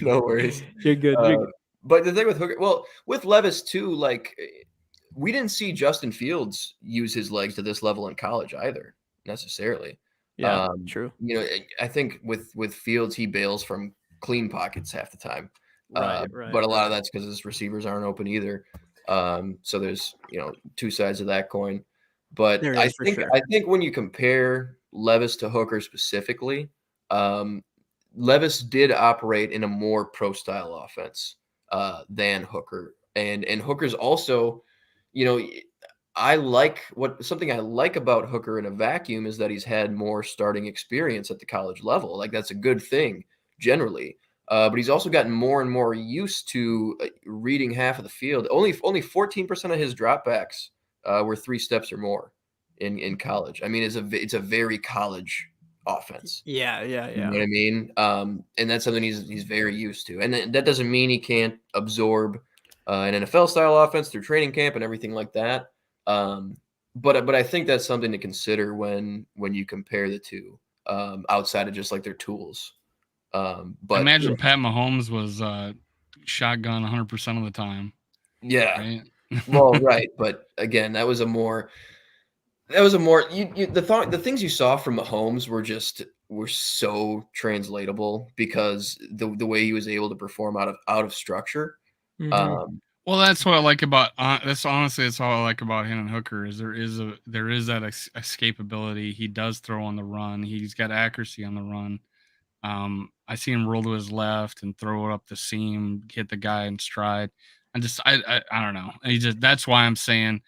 No worries. You're good. You're good. But the thing with Hooker, well, with Levis too, like we didn't see Justin Fields use his legs to this level in college either, necessarily. Yeah, true. I think with Fields, he bails from clean pockets half the time. Right. But a lot of that's because his receivers aren't open either. So there's two sides of that coin. But I think when you compare Levis to Hooker specifically, Levis did operate in a more pro style offense than Hooker, and Hooker's also, something I like about Hooker in a vacuum is that he's had more starting experience at the college level. Like that's a good thing generally. But he's also gotten more and more used to reading half of the field. Only 14% of his dropbacks were 3 steps or more in college. I mean, it's a very college offense. Yeah. You know what I mean? And that's something he's very used to. And that doesn't mean he can't absorb an NFL style offense through training camp and everything like that. But I think that's something to consider when you compare the two, outside of just like their tools. But imagine Pat Mahomes was shotgun 100% of the time. Yeah. Right? Well, right. But again, that was a more the things you saw from Mahomes were so translatable because the way he was able to perform out of structure. Mm-hmm. Well, that's what I like about that's all I like about Hendon Hooker is there is that escapability. He does throw on the run. He's got accuracy on the run. I see him roll to his left and throw it up the seam, hit the guy in stride. I don't know. That's why I'm saying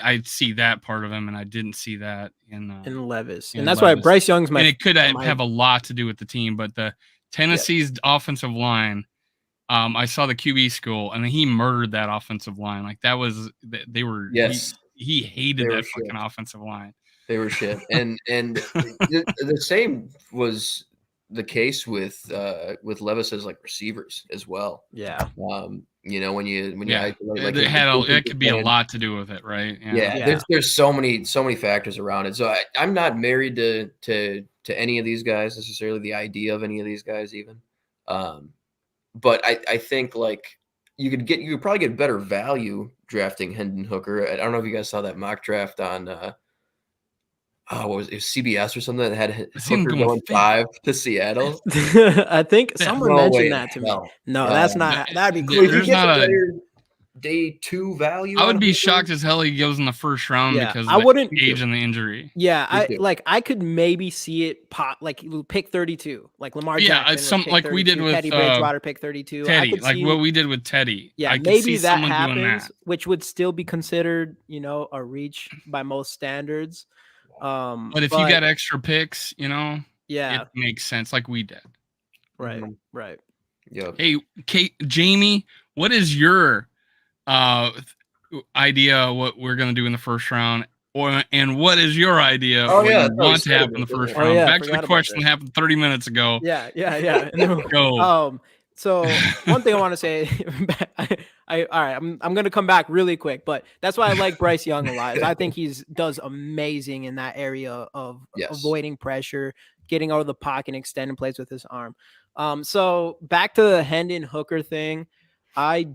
I see that part of him, and I didn't see that in Levis, and that's why Bryce Young's and it could have a lot to do with the team, but the Tennessee's offensive line. I saw the QB school, and he murdered that offensive line. Like that was they were. Yes, he hated that fucking offensive line. They were shit, and the same was the case with Levis's like receivers as well. Yeah. When you isolate, it could be a lot to do with it, right? Yeah. There's so many factors around it. So I'm not married to any of these guys necessarily, the idea of any of these guys even. But I think like you could probably get better value drafting Hendon Hooker. I don't know if you guys saw that mock draft on what was it, CBS or something that had Hooker going 5 to Seattle. I think someone mentioned that to me. No, that's not. That'd be cool. There's not a day 2 value. I would be shocked as hell he goes in the first round because I wouldn't age and the injury. Yeah, I could maybe see it pop like pick 32, like Lamar Jackson. Like we did with Teddy Bridgewater, pick 32. Teddy, like what we did with Teddy. Yeah, maybe that happens, which would still be considered, a reach by most standards. But if you got extra picks, it makes sense, like we did. Right. Yeah. Hey, Jamie, what is your idea what we're gonna do in the first round, and what is your idea what you want to happen in the first round? Back to the question that happened 30 minutes ago. Yeah. Go. So one thing I want to say, All right, I'm gonna come back really quick, but that's why I like Bryce Young a lot. Is I think he's does amazing in that area of Yes. avoiding pressure, getting out of the pocket, and extending plays with his arm. So back to the Hendon Hooker thing, I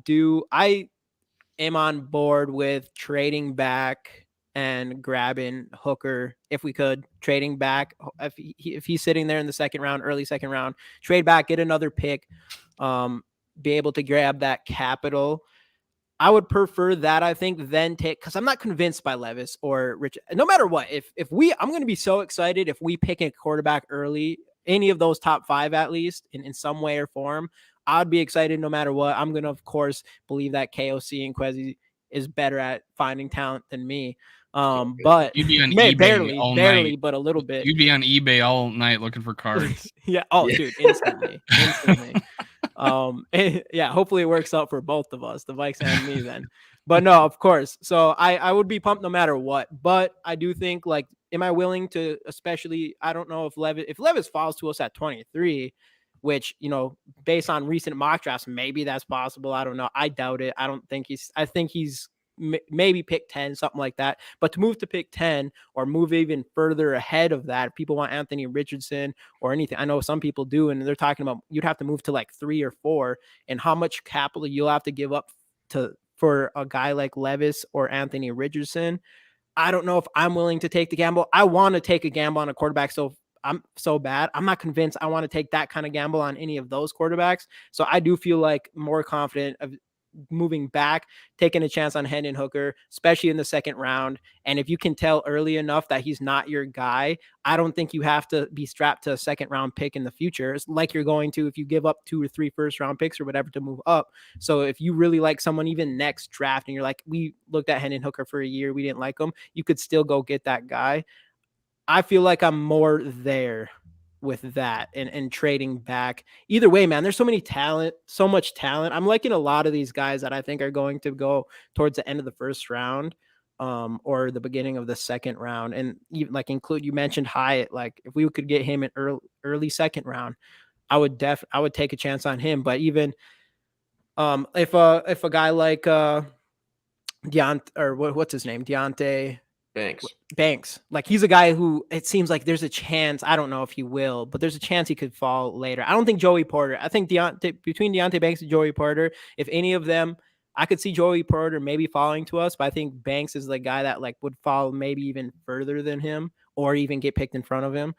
am on board with trading back and grabbing Hooker if we could. Trading back if he's sitting there in the second round, early second round, trade back, get another pick, be able to grab that capital. I would prefer that, I think, then take, because I'm not convinced by Levis or Rich. No matter what, I'm going to be so excited if we pick a quarterback early, any of those top 5 at least, in some way or form. I'd be excited no matter what. I'm going to, of course, believe that KOC and Quezzy is better at finding talent than me. But you'd be on eBay all barely, night. but a little bit. You'd be on eBay all night looking for cards. Yeah. Oh, dude, instantly. Yeah, hopefully it works out for both of us, the Vikes and me then. But no, of course. So I would be pumped no matter what. But I do think, like, am I willing to, especially, I don't know if Levis falls to us at 23, which, based on recent mock drafts, maybe that's possible. I don't know. I doubt it. I think he's maybe pick 10, something like that. But to move to pick 10 or move even further ahead of that, if people want Anthony Richardson or anything, I know some people do, and they're talking about you'd have to move to like 3 or 4, and how much capital you'll have to give up for a guy like Levis or Anthony Richardson. I don't know if I'm willing to take the gamble. I want to take a gamble on a quarterback, so I'm so bad. I'm not convinced I want to take that kind of gamble on any of those quarterbacks. So I do feel like more confident of moving back, taking a chance on Hendon Hooker, especially in the second round. And if you can tell early enough that he's not your guy, I don't think you have to be strapped to a second round pick in the future. It's like you're going to if you give up 2 or 3 first round picks or whatever to move up. So if you really like someone even next draft and you're like, we looked at Hendon Hooker for a year, we didn't like him, you could still go get that guy. I feel like I'm more there with that and trading back. Either way, man, there's so much talent. I'm liking a lot of these guys that I think are going to go towards the end of the first round, or the beginning of the second round. And even you mentioned Hyatt, like if we could get him in early second round, I would take a chance on him. But even if a guy like what's his name? Deontay Banks. Like, he's a guy who it seems like there's a chance, I don't know if he will, but there's a chance he could fall later. I don't think Joey Porter. I think between Deontay Banks and Joey Porter, if any of them, I could see Joey Porter maybe falling to us, but I think Banks is the guy that would fall maybe even further than him or even get picked in front of him.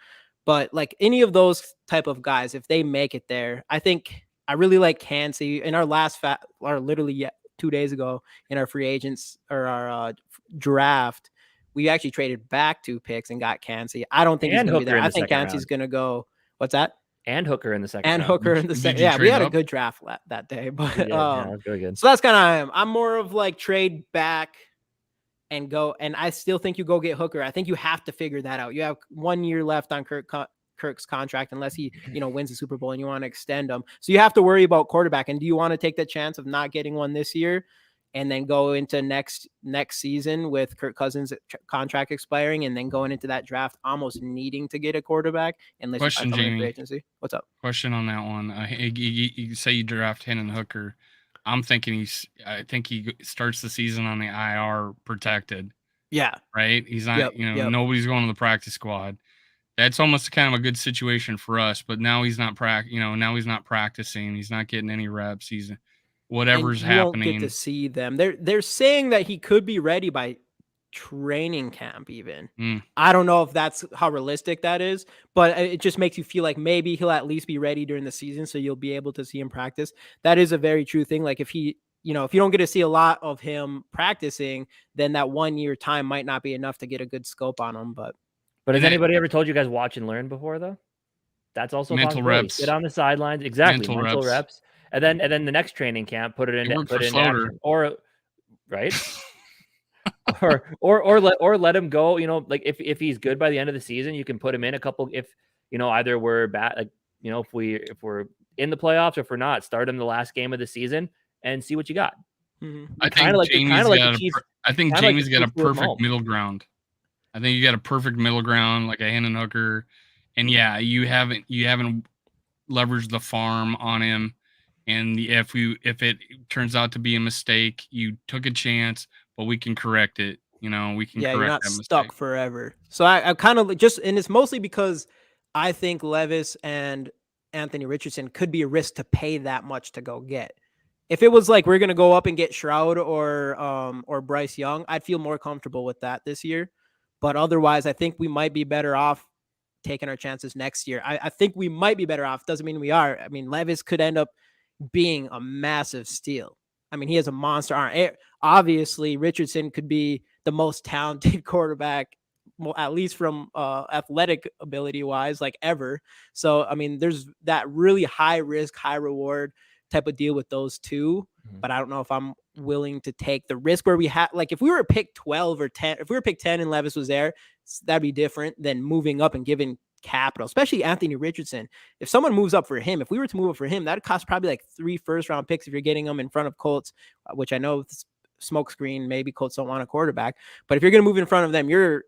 But like any of those type of guys, if they make it there, I think I really like Kancey. In our literally 2 days ago in our free agents or our draft, we actually traded back 2 picks and got Kancey. I don't think he's going to be there. I think Kancey's going to go. What's that? And Hooker in the second. And round. Hooker in the second. Yeah, we had a good draft that day. But that was really good. So that's kind of how I am. I'm more of like trade back and go. And I still think you go get Hooker. I think you have to figure that out. You have 1 year left on Kirk's contract unless he wins the Super Bowl and you want to extend him. So you have to worry about quarterback. And do you want to take the chance of not getting one this year and then go into next season with Kirk Cousins' contract expiring and then going into that draft almost needing to get a quarterback? Question, Jamie. Agency. What's up? Question on that one. You say you draft Hendon Hooker. I'm thinking I think he starts the season on the IR protected. Yeah. Right? He's not, nobody's going to the practice squad. That's almost kind of a good situation for us, but now he's not practicing. He's not getting any reps. He's whatever's happening. You don't get to see them. They're saying that he could be ready by training camp even. I don't know if that's how realistic that is, but it just makes you feel like maybe he'll at least be ready during the season, so you'll be able to see him practice. That is a very true thing. Like if he, if you don't get to see a lot of him practicing, then that 1 year time might not be enough to get a good scope on him. But has anybody ever told you guys watch and learn before though? That's also mental reps. Sit on the sidelines. Exactly. Mental reps. And then the next training camp, put it in action. Or right. or let him go. Like if he's good by the end of the season, you can put him in a couple. If either we're bad, like if we're in the playoffs or if we're not, start him the last game of the season and see what you got. Mm-hmm. I think Jamie's got a perfect middle ground. I think you got a perfect middle ground, like a Hendon Hooker, and yeah, you haven't leveraged the farm on him, And if it turns out to be a mistake, you took a chance, but we can correct it. You know, we can Yeah, you're correct not that stuck mistake. forever. So I kind of just, and it's mostly because I think Levis and Anthony Richardson could be a risk to pay that much to go get. If it was like we're gonna go up and get Shroud or Bryce Young, I'd feel more comfortable with that this year. But otherwise, I think we might be better off taking our chances next year. I think we might be better off. Doesn't mean we are. I mean, Levis could end up being a massive steal. I mean, he has a monster arm. Obviously, Richardson could be the most talented quarterback, well, at least from athletic ability wise, like ever. So, I mean, there's that really high risk, high reward type of deal with those two. But I don't know if I'm willing to take the risk where we had, like, if we were pick 12 or 10, if we were pick 10 and Levis was there, that'd be different than moving up and giving capital, especially Anthony Richardson. If someone moves up for him, if we were to move up for him, that'd cost probably like 3 first-round picks if you're getting them in front of Colts, which I know smoke screen, maybe Colts don't want a quarterback, but if you're going to move in front of them, you're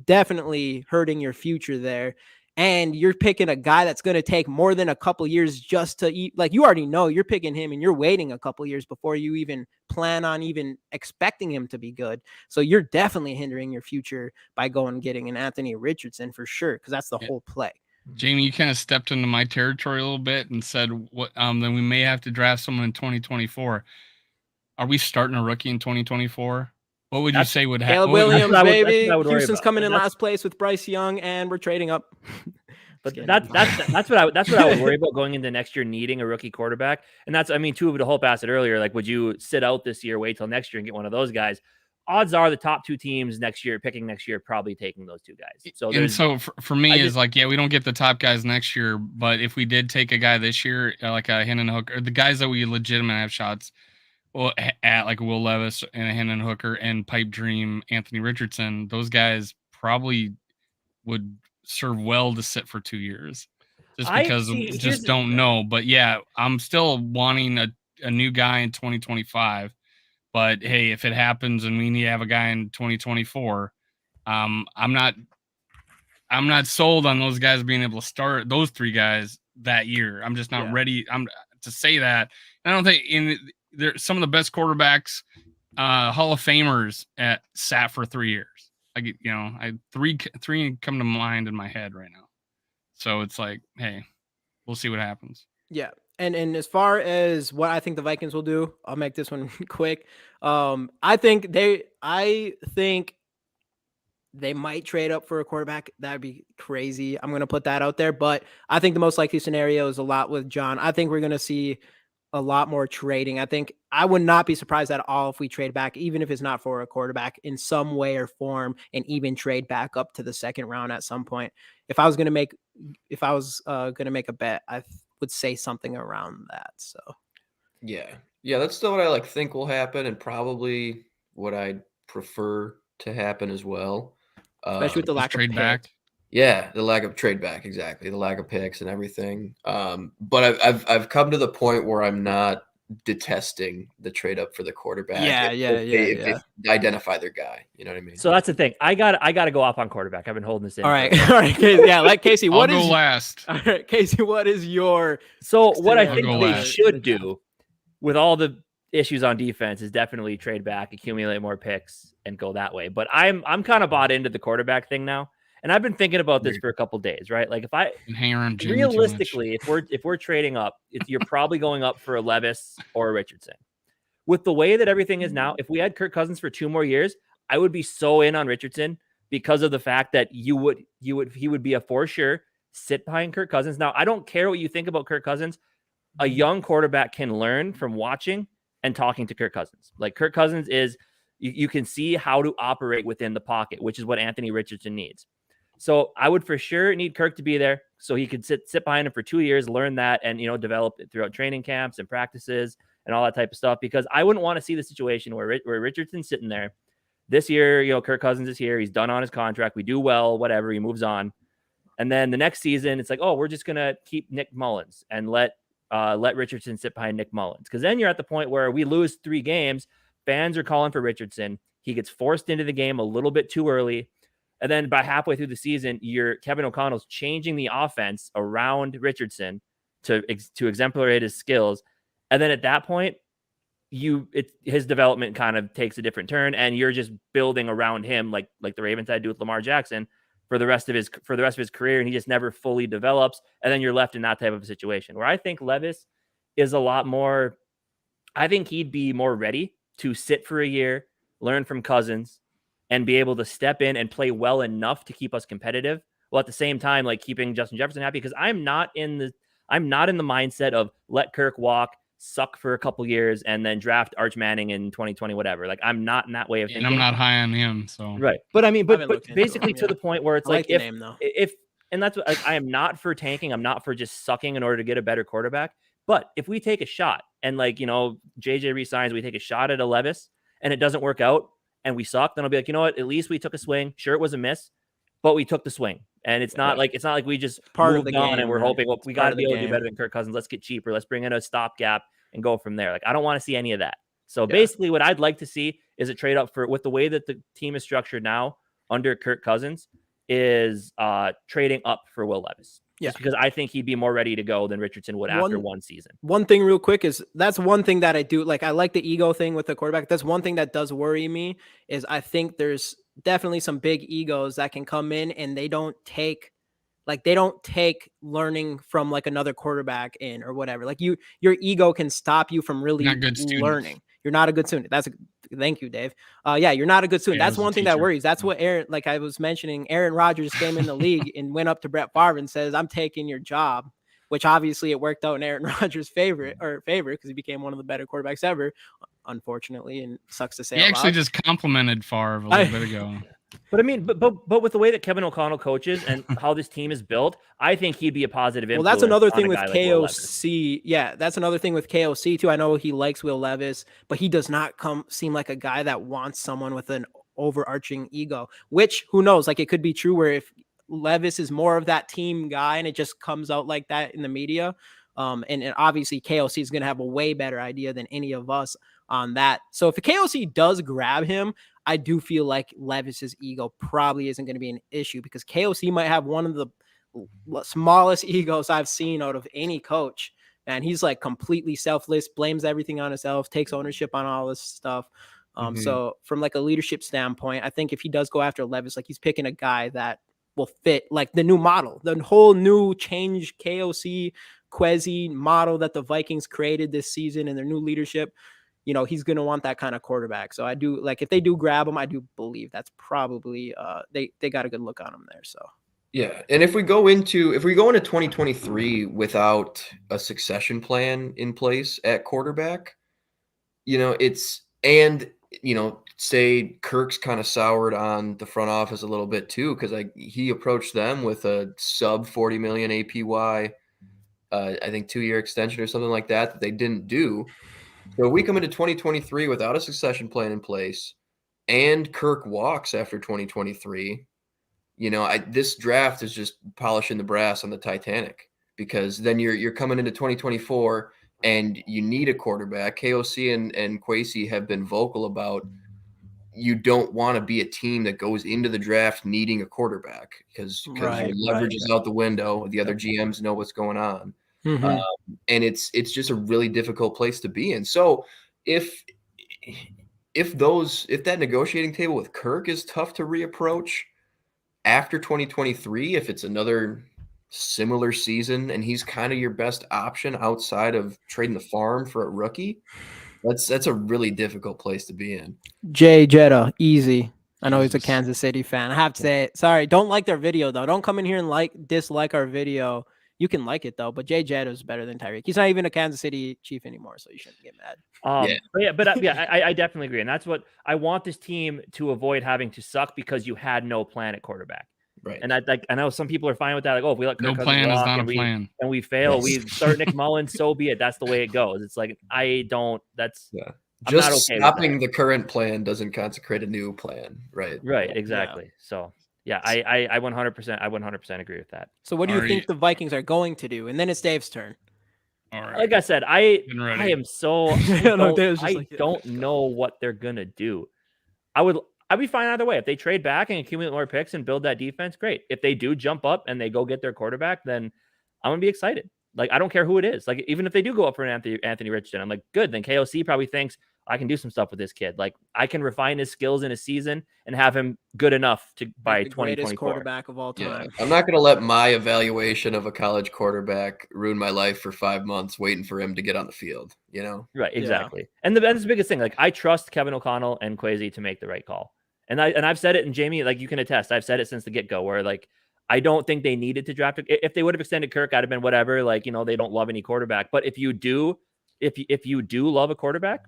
definitely hurting your future there. And you're picking a guy that's going to take more than a couple years just to eat. Like, you already know you're picking him and you're waiting a couple years before you even plan on even expecting him to be good. So you're definitely hindering your future by going and getting an Anthony Richardson for sure, because that's the whole play. Jamie, you kind of stepped into my territory a little bit and said what then we may have to draft someone in 2024. Are we starting a rookie in 2024? What would you say would happen? Caleb Williams, baby. Houston's Houston's coming in last place with Bryce Young, and we're trading up. But that's what I would worry about going into next year, needing a rookie quarterback. And that's, I mean, Tuva Hope asked it earlier, like, would you sit out this year, wait till next year and get one of those guys? Odds are the top 2 teams picking next year, probably taking those 2 guys. So for me is like, yeah, we don't get the top guys next year, but if we did take a guy this year, like a Hendon Hooker, or the guys that we legitimately have shots at, like Will Levis and a Hendon Hooker and pipe dream Anthony Richardson, those guys probably would serve well to sit for 2 years, just because we just don't know. But yeah, I'm still wanting a new guy in 2025. But hey, if it happens and we need to have a guy in 2024, I'm not sold on those guys being able to start, those 3 guys that year. I'm just not ready. I'm to say that. And I don't think some of the best quarterbacks, Hall of Famers sat for 3 years. I three come to mind in my head right now. So it's like, hey, we'll see what happens. Yeah. And as far as what I think the Vikings will do, I'll make this one quick. I think they might trade up for a quarterback. That'd be crazy. I'm going to put that out there, but I think the most likely scenario is a lot with John. I think we're going to see a lot more trading. I think I would not be surprised at all if we trade back, even if it's not for a quarterback, in some way or form, and even trade back up to the 2nd round at some point. If I was going to make a bet, I would say something around that. So yeah, that's still what I think will happen, and probably what I'd prefer to happen as well. Especially with the lack of trade back. Yeah, the lack of trade back, exactly. The lack of picks and everything. But I've come to the point where I'm not detesting the trade up for the quarterback. If they identify their guy, you know what I mean? So that's the thing. I gotta go off on quarterback. I've been holding this in. All right, Casey. Yeah, like Casey, I'll go last. All right, Casey, what is your? So what I think they should do, with all the issues on defense, is definitely trade back, accumulate more picks, and go that way. But I'm kind of bought into the quarterback thing now. And I've been thinking about this for a couple of days, right? Like, if I realistically, if we're trading up, you're probably going up for a Levis or a Richardson. With the way that everything is now, if we had Kirk Cousins for 2 more years, I would be so in on Richardson, because of the fact that he would be a for sure sit behind Kirk Cousins. Now, I don't care what you think about Kirk Cousins. A young quarterback can learn from watching and talking to Kirk Cousins. Like, Kirk Cousins is, you can see how to operate within the pocket, which is what Anthony Richardson needs. So I would for sure need Kirk to be there so he could sit behind him for 2 years, learn that, and, develop it throughout training camps and practices and all that type of stuff, because I wouldn't want to see the situation where Richardson's sitting there this year. Kirk Cousins is here. He's done on his contract. We do well, whatever. He moves on. And then the next season, it's like, oh, we're just going to keep Nick Mullins and let Richardson sit behind Nick Mullins. Because then you're at the point where we lose 3 games. Fans are calling for Richardson. He gets forced into the game a little bit too early. And then by halfway through the season, Kevin O'Connell's changing the offense around Richardson to exemplarize his skills. And then at that point, his development kind of takes a different turn, and you're just building around him like the Ravens had to do with Lamar Jackson for the rest of his career, and he just never fully develops, and then you're left in that type of a situation. Where I think Levis is a lot more, I think he'd be more ready to sit for a year, learn from Cousins, and be able to step in and play well enough to keep us competitive, while at the same time like keeping Justin Jefferson happy. Because I'm not in the mindset of let Kirk walk, suck for a couple years, and then draft Arch Manning in 2020, whatever. Like, I'm not in that way of thinking. And I'm not high on him, so right. But I mean, but basically him, to the point where it's I like the if name, though. and that's what I am not for tanking. I'm not for just sucking in order to get a better quarterback. But if we take a shot and JJ resigns, we take a shot at a Levis and it doesn't work out and we suck, then I'll be like, you know what? At least we took a swing. Sure, it was a miss, but we took the swing. And it's not like we just moved on and we're hoping, well, we got to be able to do better than Kirk Cousins. Let's get cheaper. Let's bring in a stopgap and go from there. Like, I don't want to see any of that. So basically what I'd like to see is a trade up with the way that the team is structured now under Kirk Cousins is trading up for Will Levis. Yeah. Just because I think he'd be more ready to go than Richardson would after one season. One thing real quick is that's one thing that I do. Like, I like the ego thing with the quarterback. That's one thing that does worry me is I think there's definitely some big egos that can come in and they don't take learning from like another quarterback in or whatever. Like your ego can stop you from really learning. You're not a good student. Thank you, Dave. You're not a good student. That's one thing that worries. That's what Aaron, like I was mentioning, Aaron Rodgers came in the league and went up to Brett Favre and says, I'm taking your job, which obviously it worked out in Aaron Rodgers' favor because he became one of the better quarterbacks ever, unfortunately, and sucks to say. He actually just complimented Favre a little bit ago. But I mean, but with the way that Kevin O'Connell coaches and how this team is built, I think he'd be a positive influence. Well, that's another thing with KOC. That's another thing with KOC too. I know he likes Will Levis, but he does not seem like a guy that wants someone with an overarching ego, which who knows, like it could be true where if Levis is more of that team guy and it just comes out like that in the media. And obviously KOC is going to have a way better idea than any of us on that. So if the KOC does grab him, I do feel like Levis's ego probably isn't going to be an issue because KOC might have one of the smallest egos I've seen out of any coach. And he's like completely selfless, blames everything on himself, takes ownership on all this stuff. So from like a leadership standpoint, I think if he does go after Levis, like he's picking a guy that will fit like the new model, the whole new change KOC Quezzy model that the Vikings created this season and their new leadership. You know, he's going to want that kind of quarterback. So I do like if they do grab him, I do believe that's probably they got a good look on him there. So yeah, and if we go into 2023 without a succession plan in place at quarterback, say Kirk's kind of soured on the front office a little bit too because he approached them with a sub 40 million APY, I think 2-year extension or something like that they didn't do. So we come into 2023 without a succession plan in place and Kirk walks after 2023, this draft is just polishing the brass on the Titanic because then you're coming into 2024 and you need a quarterback. KOC and Quasey have been vocal about you don't want to be a team that goes into the draft needing a quarterback because your leverage is out the window. The other GMs know what's going on. And it's just a really difficult place to be in. So if that negotiating table with Kirk is tough to reapproach after 2023, if it's another similar season and he's kind of your best option outside of trading the farm for a rookie, that's a really difficult place to be in. Jay Jetta, easy. I know he's a Kansas City fan. I have to say it. Sorry, don't like their video though. Don't come in here and dislike our video. You can like it though, but Jay Jetta is better than Tyreek. He's not even a Kansas City Chief anymore, so you shouldn't get mad. I definitely agree, and that's what I want this team to avoid having to suck because you had no plan at quarterback. Right. And I know some people are fine with that. Like, if we let Kirk Cousins plan walk is not a plan, and we fail, we start Nick Mullins. So be it. That's the way it goes. It's like just stopping the current plan doesn't consecrate a new plan. Right. Right. Exactly. Yeah. So. Yeah, I 100% agree with that. So what do you think the Vikings are going to do? And then it's Dave's turn. All right. Like I said, I am so I don't know what they're gonna do. I'd be fine either way. If they trade back and accumulate more picks and build that defense, great. If they do jump up and they go get their quarterback, then I'm gonna be excited. Like, I don't care who it is. Like, even if they do go up for an Anthony Richardson, I'm like, good. Then KOC probably thinks I can do some stuff with this kid. Like, I can refine his skills in a season and have him good enough to by the greatest 2024. quarterback of all time. I'm not going to let my evaluation of a college quarterback ruin my life for 5 months waiting for him to get on the field, you know? Right, exactly. And that's the biggest thing. Like, I trust Kevin O'Connell and Kwesi to make the right call. And I've said it, and Jamie, like, you can attest, I've said it since the get-go, where, like, I don't think they needed to draft it. If they would have extended Kirk, I'd have been whatever. Like, you know, they don't love any quarterback. But if you do love a quarterback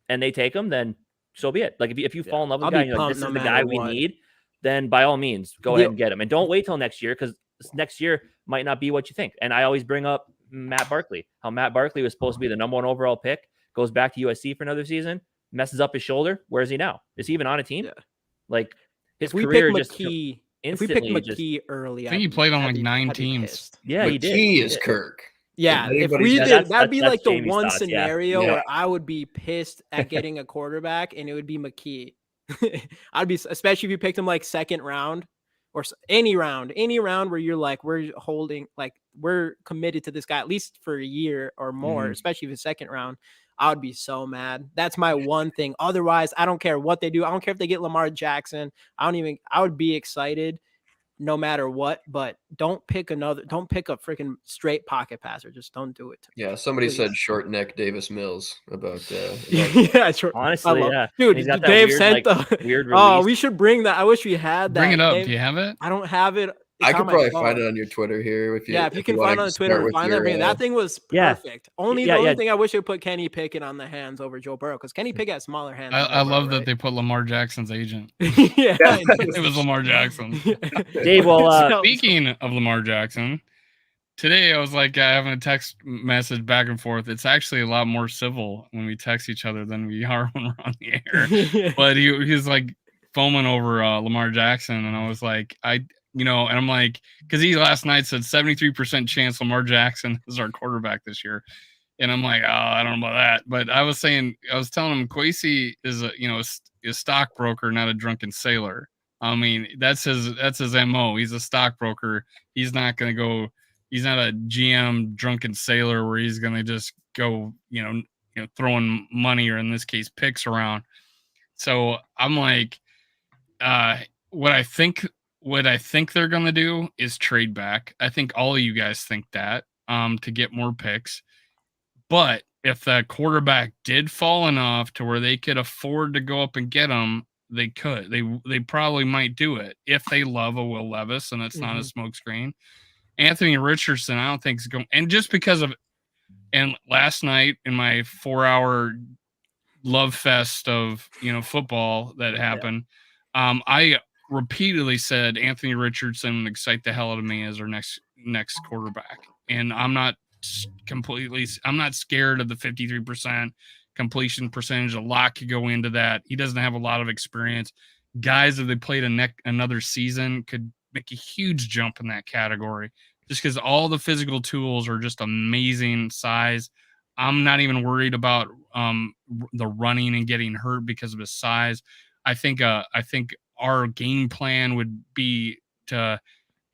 and they take him, then so be it. Like, if you fall in love with the guy, and you're like, this is the guy we need, then by all means, go ahead and get him. And don't wait till next year, because next year might not be what you think. And I always bring up Matt Barkley, how Matt Barkley was supposed to be the number 1 overall pick, goes back to USC for another season, messes up his shoulder. Where is he now? Is he even on a team? Yeah. Like, his If we career pick just McKee, if we instantly pick just McKee early, I think he played on like 9 I'd be teams. pissed. yeah, he did. McKee is Kirk. Yeah, if anybody's- we Yeah, did, that'd be that's like the Jamie's one thoughts, yeah. scenario Yeah. where I would be pissed at getting a quarterback, and it would be McKee. I'd be, especially if you picked him like second round or any round where you're like, we're holding, like, we're committed to this guy at least for a year or more, especially if it's second round. I would be so mad. That's my one thing. Otherwise, I don't care what they do. I don't care if they get Lamar Jackson. I would be excited no matter what, but don't pick a freaking straight pocket passer. Just don't do it. Yeah, somebody Please. said short neck Davis Mills about Yeah, sure. Honestly, yeah. Dude, He's got that Dave weird, sent like, the weird Oh, release. we should bring that. I wish we had that. Bring it up. Dave, Do you have it? I don't have it. I It's could on my probably phone. find it on your Twitter here if you Yeah, if you can wanna find on the start Twitter, with find your, that. That thing was Yeah. perfect. The only thing I wish I put Kenny Pickett on the hands over Joe Burrow, because Kenny Pickett has smaller hands. I love that they put Lamar Jackson's agent. Yeah, It was Lamar Jackson. Dave, well, Speaking of Lamar Jackson, today I was like having a text message back and forth. It's actually a lot more civil when we text each other than we are when we're on the air. But he was like foaming over Lamar Jackson, and I was like, and I'm like, because he last night said 73% chance Lamar Jackson is our quarterback this year. And I'm like, oh, I don't know about that. But I was telling him Kwesi is a stockbroker, not a drunken sailor. I mean, that's his MO. He's a stockbroker. He's not going to go, he's not a GM drunken sailor where he's going to just go, throwing money, or in this case, picks around. So I'm like, what I think they're going to do is trade back. I think all of you guys think that, to get more picks. But if the quarterback did fall enough to where they could afford to go up and get him, they could. They probably might do it if they love a Will Levis and it's not a smokescreen. Anthony Richardson, I don't think is going. And just because of, and last night in my 4-hour love fest of football that happened, I repeatedly said Anthony Richardson would excite the hell out of me as our next quarterback, and I'm not scared of the 53% completion percentage. A lot could go into that. He doesn't have a lot of experience. Guys, if they played another season, could make a huge jump in that category, just because all the physical tools are just amazing size. I'm not even worried about the running and getting hurt because of his size. I think our game plan would be to,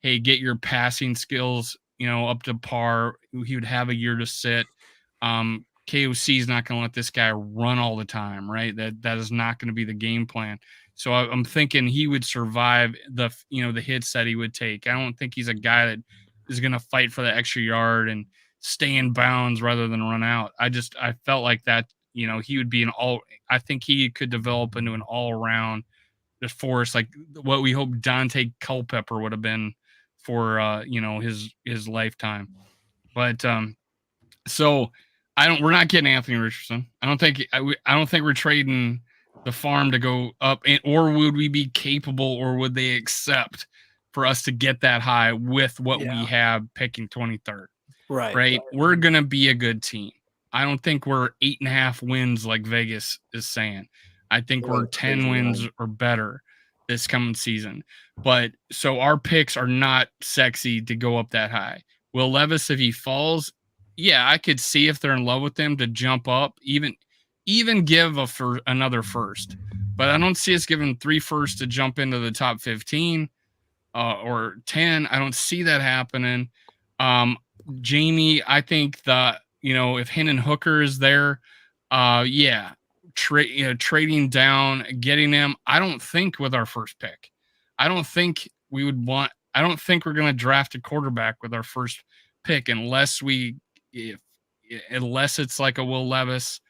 hey, get your passing skills, up to par. He would have a year to sit. KOC is not going to let this guy run all the time, right? That is not going to be the game plan. So I'm thinking he would survive the hits that he would take. I don't think he's a guy that is going to fight for the extra yard and stay in bounds rather than run out. I felt like that, he would be I think he could develop into an all-around force, like what we hope Dante Culpepper would have been for his lifetime. But so we're not getting Anthony Richardson. I don't think we're trading the farm to go up, or would we be capable, or would they accept for us to get that high with what we have picking 23rd? Right. We're gonna be a good team. I don't think we're 8.5 wins like Vegas is saying. I think we're 10 wins or better this coming season. But so our picks are not sexy to go up that high. Will Levis, if he falls, yeah, I could see if they're in love with him to jump up, even give another first. But I don't see us giving 3 firsts to jump into the top 15 or 10. I don't see that happening. Jamie, I think if Hendon Hooker is there, trading down, getting him. I don't think with our first pick. I don't think we're going to draft a quarterback with our first pick unless it's like a Will Levis,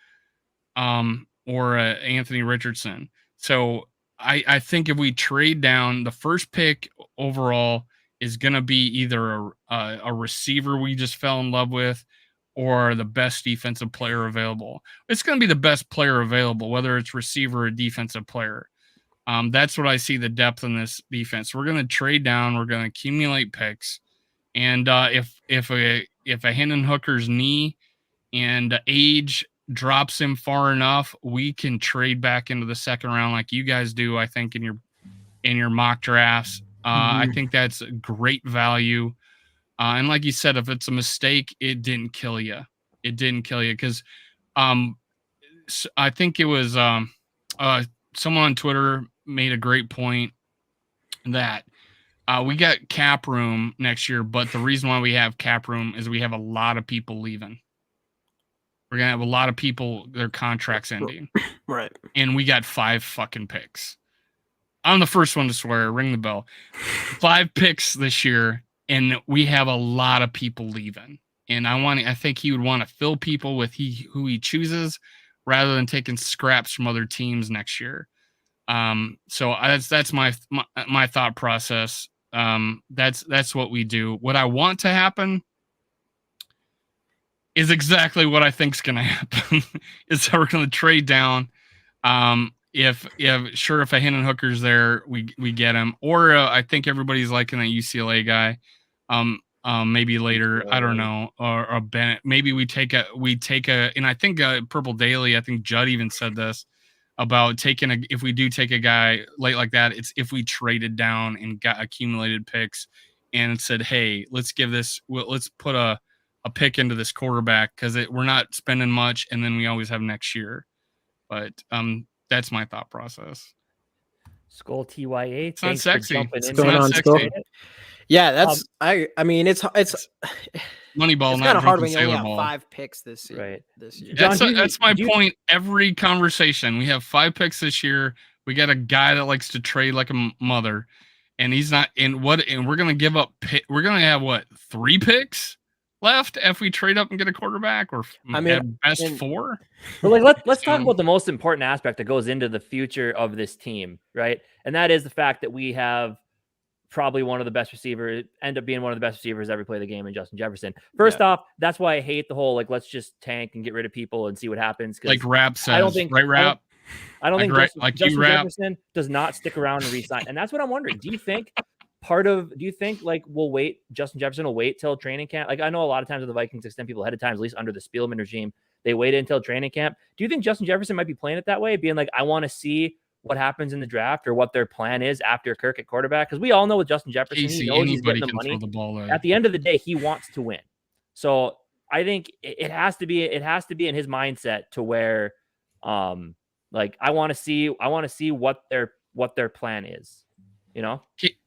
or a Anthony Richardson. So I think if we trade down, the first pick overall is going to be either a receiver we just fell in love with or the best defensive player available. It's going to be the best player available, whether it's receiver or defensive player. That's what I see the depth in this defense. We're going to trade down. We're going to accumulate picks. And if a Hendon Hooker's knee and age drops him far enough, we can trade back into the second round like you guys do, I think, in your mock drafts. I think that's great value. And like you said, if it's a mistake, it didn't kill you. It didn't kill you because I think it was someone on Twitter made a great point that we got cap room next year, but the reason why we have cap room is we have a lot of people leaving. We're going to have a lot of people, their contracts ending. Right. And we got 5 fucking picks. I'm the first one to swear. Ring the bell. 5 picks this year, and we have a lot of people leaving. And I think he would want to fill people with who he chooses rather than taking scraps from other teams next year. So that's my thought process. That's what we do. What I want to happen is exactly what I think is going to happen. Is that we're going to trade down. If a Hendon Hooker's there, we get him. Or I think everybody's liking that UCLA guy. Maybe later, I don't know, or a Bennett. Maybe we take a, and I think Purple Daily. I think Judd even said this about if we do take a guy late like that, it's if we traded down and got accumulated picks and said, hey, let's put a pick into this quarterback because we're not spending much, and then we always have next year. But that's my thought process. Skol TYA. It's not sexy. What's going on, Skol? Yeah, that's I mean it's Moneyball. It's kind of hard when you only have 5 picks this year. Right. This year. That's my point. Every conversation, we have 5 picks this year. We got a guy that likes to trade like a mother, and he's not in what. And we're gonna give up. We're gonna have 3 picks left if we trade up and get a quarterback, or at best 4. But let's talk about the most important aspect that goes into the future of this team, right? And that is the fact that we have probably one of the best receivers, end up being one of the best receivers ever play the game in Justin Jefferson. First off, that's why I hate the whole let's just tank and get rid of people and see what happens. Like Rap says, Rap. I don't think Justin Jefferson does not stick around and resign. And that's what I'm wondering. Do you think Justin Jefferson will wait till training camp? Like I know a lot of times with the Vikings extend people ahead of time, at least under the Spielman regime, they waited until training camp. Do you think Justin Jefferson might be playing it that way, being like, I want to see what happens in the draft or what their plan is after Kirk at quarterback? Because we all know with Justin Jefferson, he knows he's getting the money. At the end of the day, he wants to win. So I think it has to be in his mindset to where, I want to see what their plan is. You know,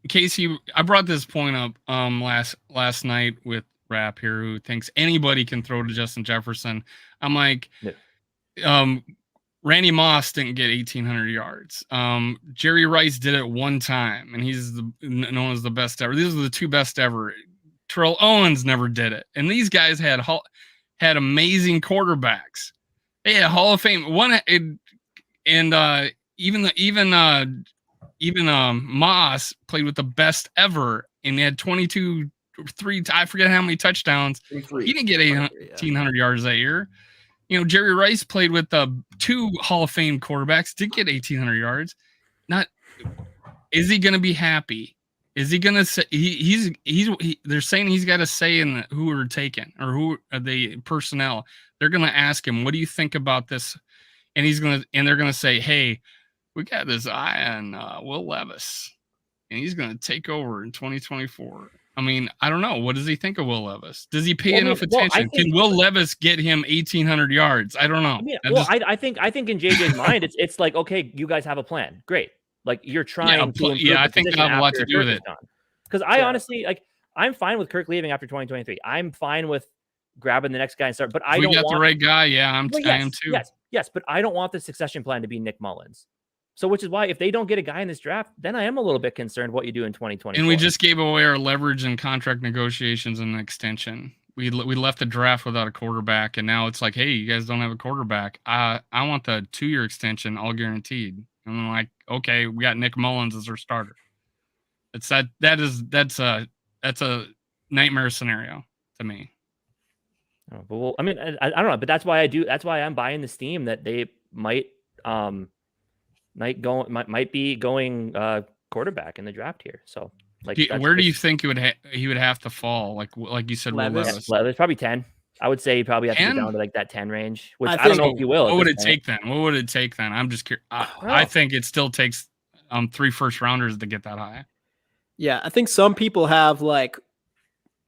Casey, I brought this point up last night with Rap here, who thinks anybody can throw to Justin Jefferson. I'm like, Randy Moss didn't get 1,800 yards. Jerry Rice did it one time, and he's known as the best ever. These are the 2 best ever. Terrell Owens never did it, and these guys had amazing quarterbacks. They had Hall of Fame even Moss played with the best ever, and he had 3. I forget how many touchdowns. 23. He didn't get 1,800 yards that year. You know, Jerry Rice played with 2 Hall of Fame quarterbacks, did get 1,800 yards. Is he going to be happy? Is he going to say they're saying he's got to say in who are taken or who are the personnel. They're going to ask him, what do you think about this? And they're going to say, hey, we got this eye on Will Levis, and he's going to take over in 2024. I mean, I don't know. What does he think of Will Levis? Does he pay enough attention? Can Will Levis get him 1,800 yards? I don't know. I think in JJ's mind, it's like, okay, you guys have a plan. Great. Like you're trying to improve. I think that have a lot to do with it. Because I honestly, I'm fine with Kirk leaving after 2023. I'm fine with grabbing the next guy and start. But I we don't got want the right guy. Yeah, I am too. Yes, but I don't want the succession plan to be Nick Mullins. So, which is why if they don't get a guy in this draft, then I am a little bit concerned what you do in 2020. And we just gave away our leverage in contract negotiations and an extension. We left the draft without a quarterback, and now it's like, hey, you guys don't have a quarterback. I want the 2-year extension, all guaranteed. And I'm like, okay, we got Nick Mullins as our starter. That's a nightmare scenario to me. But I mean, I don't know, but that's why I'm buying this team that they might be going quarterback in the draft here. So like, where do you think he would have to fall? Like you said, Levis probably 10. I would say you probably have to get down to like that 10 range, which I don't know if you will. What would it take then? What would it take then? I'm just curious. I think it still takes 3 first-rounders to get that high. Yeah, I think some people have like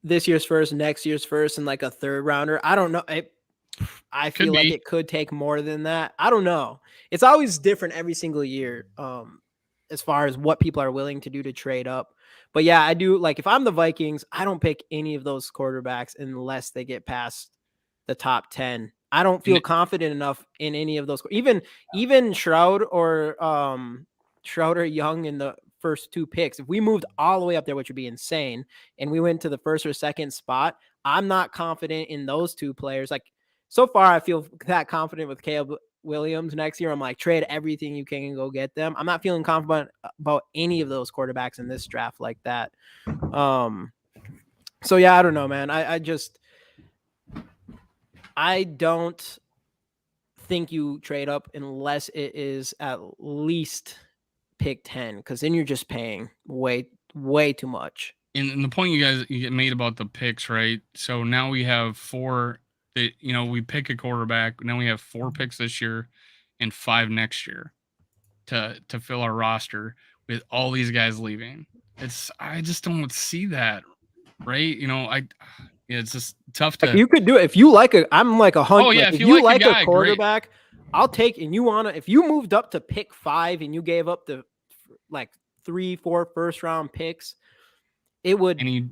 this year's first, next year's first, and like a 3rd rounder. I don't know. I feel like it could take more than that. I don't know. It's always different every single year as far as what people are willing to do to trade up. But yeah, I do. Like if I'm the Vikings, I don't pick any of those quarterbacks unless they get past the top 10. I don't feel confident enough in any of those. Even Shroud or Young in the first 2 picks. If we moved all the way up there, which would be insane, and we went to the 1st or 2nd spot, I'm not confident in those 2 players. Like so far, I feel that confident with Caleb Williams next year. I'm like, trade everything you can and go get them. I'm not feeling confident about any of those quarterbacks in this draft like that. So yeah, I don't know, man. I don't think you trade up unless it is at least pick 10, because then you're just paying way too much. And the point you made about the picks, right? So now we have 4 that, we pick a quarterback. Now we have 4 picks this year and 5 next year to fill our roster with all these guys leaving. I just don't see that, right? It's just tough to. You could do it if you like I'm like 100. Oh yeah, if you like a guy, a quarterback, great. I'll take. And if you moved up to pick 5 and you gave up the like 3-4 first-round picks, it would be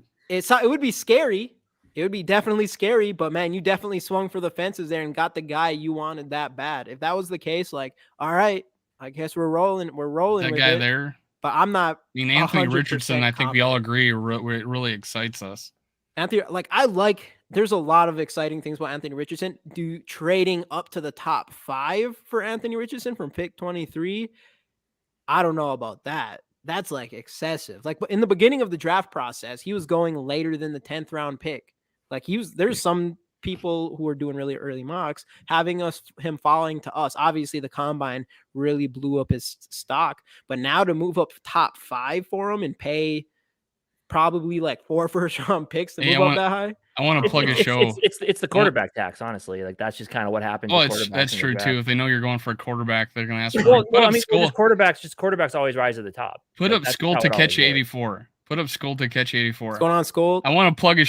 scary. It would be definitely scary, but man, you definitely swung for the fences there and got the guy you wanted that bad. If that was the case, like, all right, I guess we're rolling. We're rolling. That with guy it. there. But I'm not. Anthony Richardson, I think we all agree, really excites us. There's a lot of exciting things about Anthony Richardson. Trading up to the top 5 for Anthony Richardson from pick 23. I don't know about that. That's like excessive. Like in the beginning of the draft process, he was going later than the 10th round pick. Like there's some people who are doing really early mocks having him falling to us. Obviously the combine really blew up his stock, but now to move up top 5 for him and pay probably like 4 first-round picks to move up that high. I want to plug a show. It's the quarterback tax, honestly. Like that's just kind of what happens. Oh, that's true too. If they know you're going for a quarterback, they're going to ask for. Quarterbacks always rise to the top. Put up Skol to catch 84. Put up Skol to catch 84. What's going on, Skol? I want to plug a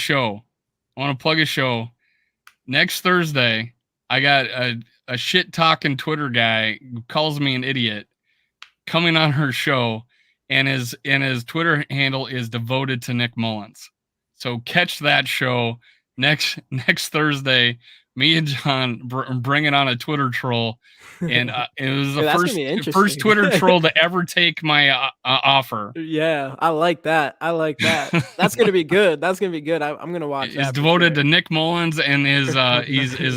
show. Next Thursday, I got a shit talking Twitter guy who calls me an idiot coming on her show, and his Twitter handle is devoted to Nick Mullins. So catch that show next Thursday. Me and John bringing on a Twitter troll, and it was the first Twitter troll to ever take my offer. Yeah, I like that. That's gonna be good. I'm gonna watch. It's devoted to Nick Mullins, and his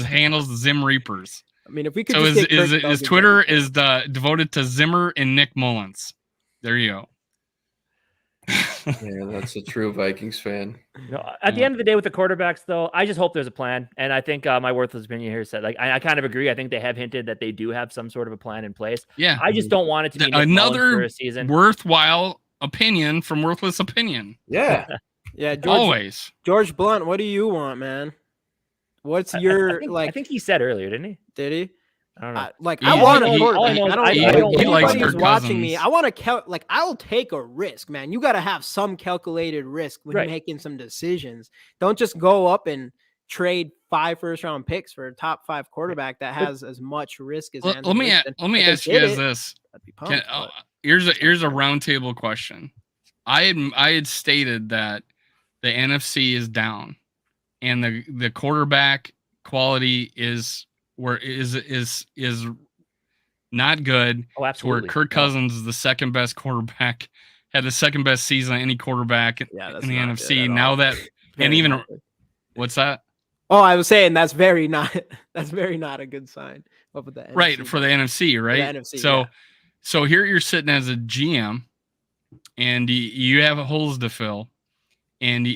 handles Zim Reapers. I mean, if we could. So his Twitter is devoted to Zimmer and Nick Mullins. There you go. Yeah, that's a true Vikings fan. At the end of the day with the quarterbacks, though, I just hope there's a plan. And I think my worthless opinion here said, like, I kind of agree. I think they have hinted that they do have some sort of a plan in place. Yeah. I just don't want it to be another for a season. Worthwhile opinion from Worthless Opinion. Yeah. Yeah. Always. George Blunt, what do you want, man? What's your I think he said earlier, didn't he? Did he? I don't know. I want a quarterback. He likes Nobody's Kirk watching me. Cousins. I want to I'll take a risk, man. You got to have some calculated risk when you're making some decisions. Don't just go up and trade 5 first-round picks for a top 5 quarterback that has as much risk as. Let me ask you guys this. Here's a roundtable question. I had stated that the NFC is down, and the quarterback quality is not good. Oh, To where absolutely. Kirk Cousins is the second best quarterback, had the second best season of any quarterback Yeah, that's in the not good NFC. at Now all. that Very and even not good. what's that? Oh, I was saying that's very not a good sign. What with the Right NFC for the down? NFC, right? NFC, so yeah. so here you're sitting as a GM, and you have holes to fill, and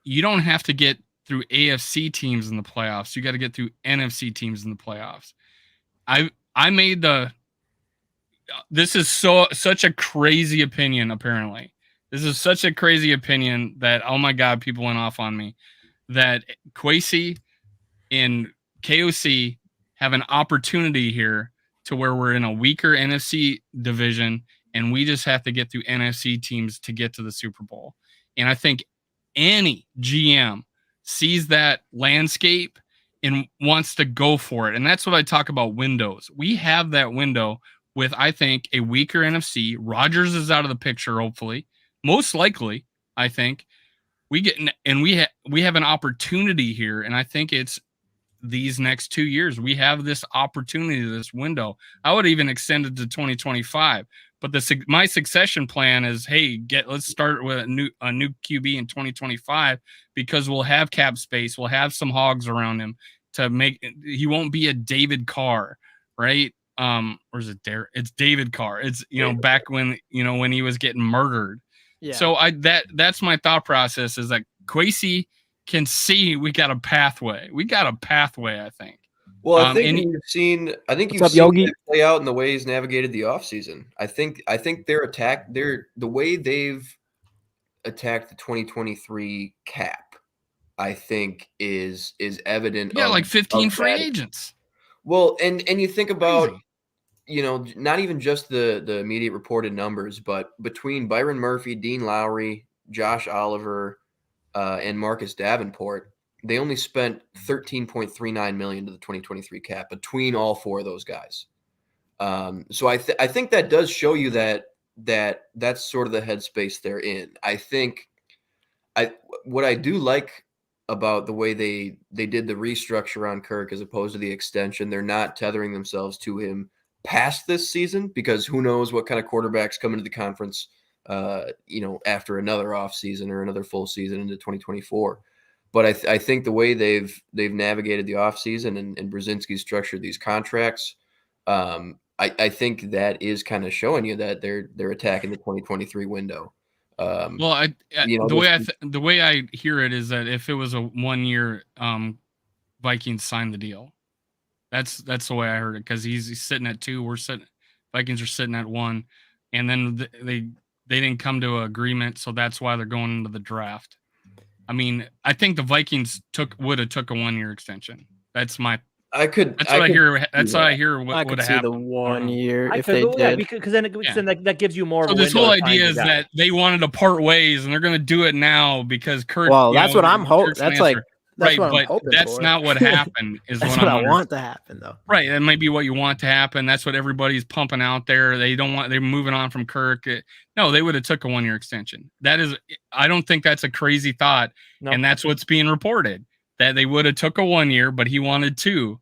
you don't have to get through AFC teams in the playoffs. You got to get through NFC teams in the playoffs. I made the. This is such a crazy opinion. Apparently, this is such a crazy opinion that, oh my God, people went off on me. That Kwesi and KOC have an opportunity here to where we're in a weaker NFC division, and we just have to get through NFC teams to get to the Super Bowl. And I think any GM sees that landscape and wants to go for it. And that's what I talk about windows. We have that window with, I think, a weaker NFC. Rodgers is out of the picture, hopefully. Most likely, I think. We have an opportunity here, and I think it's these next 2 years. We have this opportunity, this window. I would even extend it to 2025. But my succession plan is, hey, let's start with a new QB in 2025, because we'll have cap space, we'll have some hogs around him to make. He won't be a David Carr, right? Or is it Derek? It's David Carr. It's back when when he was getting murdered. Yeah. So that's my thought process, is that Kwesi can see we got a pathway. I think. Well, I think you've seen Yogi? that play out in the way he's navigated the offseason. I think the way they've attacked the 2023 cap, I think is evident. Yeah, like 15 of free that. agents. Well, and you think about Crazy. not even just the immediate reported numbers, but between Byron Murphy, Dean Lowry, Josh Oliver, and Marcus Davenport, they only spent $13.39 million to the 2023 cap between all four of those guys. So I think that does show you that's sort of the headspace they're in. I think what I do like about the way they did the restructure on Kirk as opposed to the extension, they're not tethering themselves to him past this season, because who knows what kind of quarterbacks come into the conference after another offseason or another full season into 2024. But I think the way they've navigated the offseason and Brzezinski structured these contracts, I think that is kind of showing you that they're attacking the 2023 window. Well, the way I hear it is that if it was a 1 year, Vikings signed the deal. That's the way I heard it, because he's sitting at 2. Vikings are sitting at 1, and then they didn't come to an agreement, so that's why they're going into the draft. I mean, I think the Vikings would have took a 1 year extension. That's what I hear. That's what I hear. What would have happened? The 1 year I if could they go, yeah, did. because then that gives you more. So of a this window whole of time idea to is go. that they wanted to part ways, and they're going to do it now because Kirk. Well, that's what I'm hoping. Kirk's That's an like answer. that's right, what I'm but hoping that's for. not what happened. Is That's what what I'm I want to happen, though. Right, that might be what you want to happen. That's what everybody's pumping out there. They're moving on from Kirk. No, they would have took a 1 year extension. I don't think that's a crazy thought, and that's what's being reported, that they would have took a 1 year, but he wanted 2.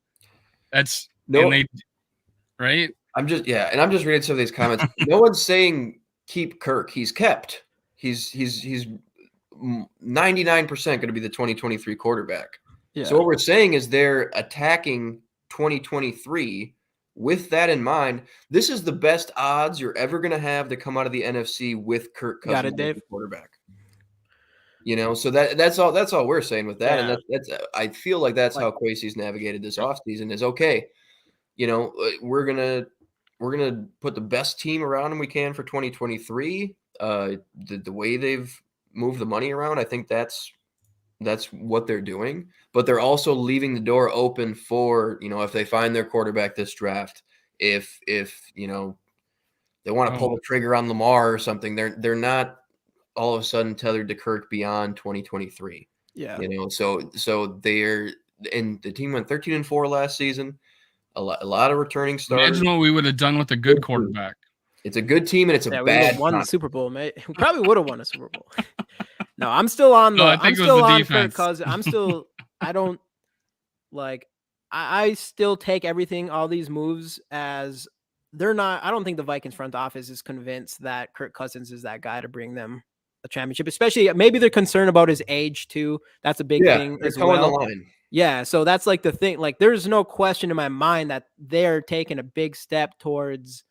Right. I'm just reading some of these comments. No one's saying keep Kirk. He's kept. He's 99% going to be the 2023 quarterback. Yeah. So what we're saying is they're attacking 2023 with that in mind. This is the best odds you're ever going to have to come out of the NFC with Kirk Cousins as the quarterback. So that's all we're saying with that. Yeah. And that's I feel like that's how Kwesi's navigated this offseason is, okay, we're gonna put the best team around him we can for 2023. The way they've moved the money around, I think that's what they're doing. But they're also leaving the door open for, if they find their quarterback this draft, if they want to pull the trigger on Lamar or something, they're not all of a sudden tethered to Kirk beyond 2023. Yeah. So they're, and the team went 13-4 last season. A lot of returning starters. Imagine what we would have done with a good quarterback. It's a good team, and it's a bad. We would have won the Super Bowl, mate. We probably would have won a Super Bowl. No, I'm still on the. No, I think I'm it was still the on defense. Kirk Cousins. I'm still. I don't like. I still take everything, all these moves as they're not. I don't think the Vikings front office is convinced that Kirk Cousins is that guy to bring them a championship. Especially, maybe they're concerned about his age too. That's a big thing they're as towing well. the line. Yeah, so that's like the thing. Like, there's no question in my mind that they're taking a big step towards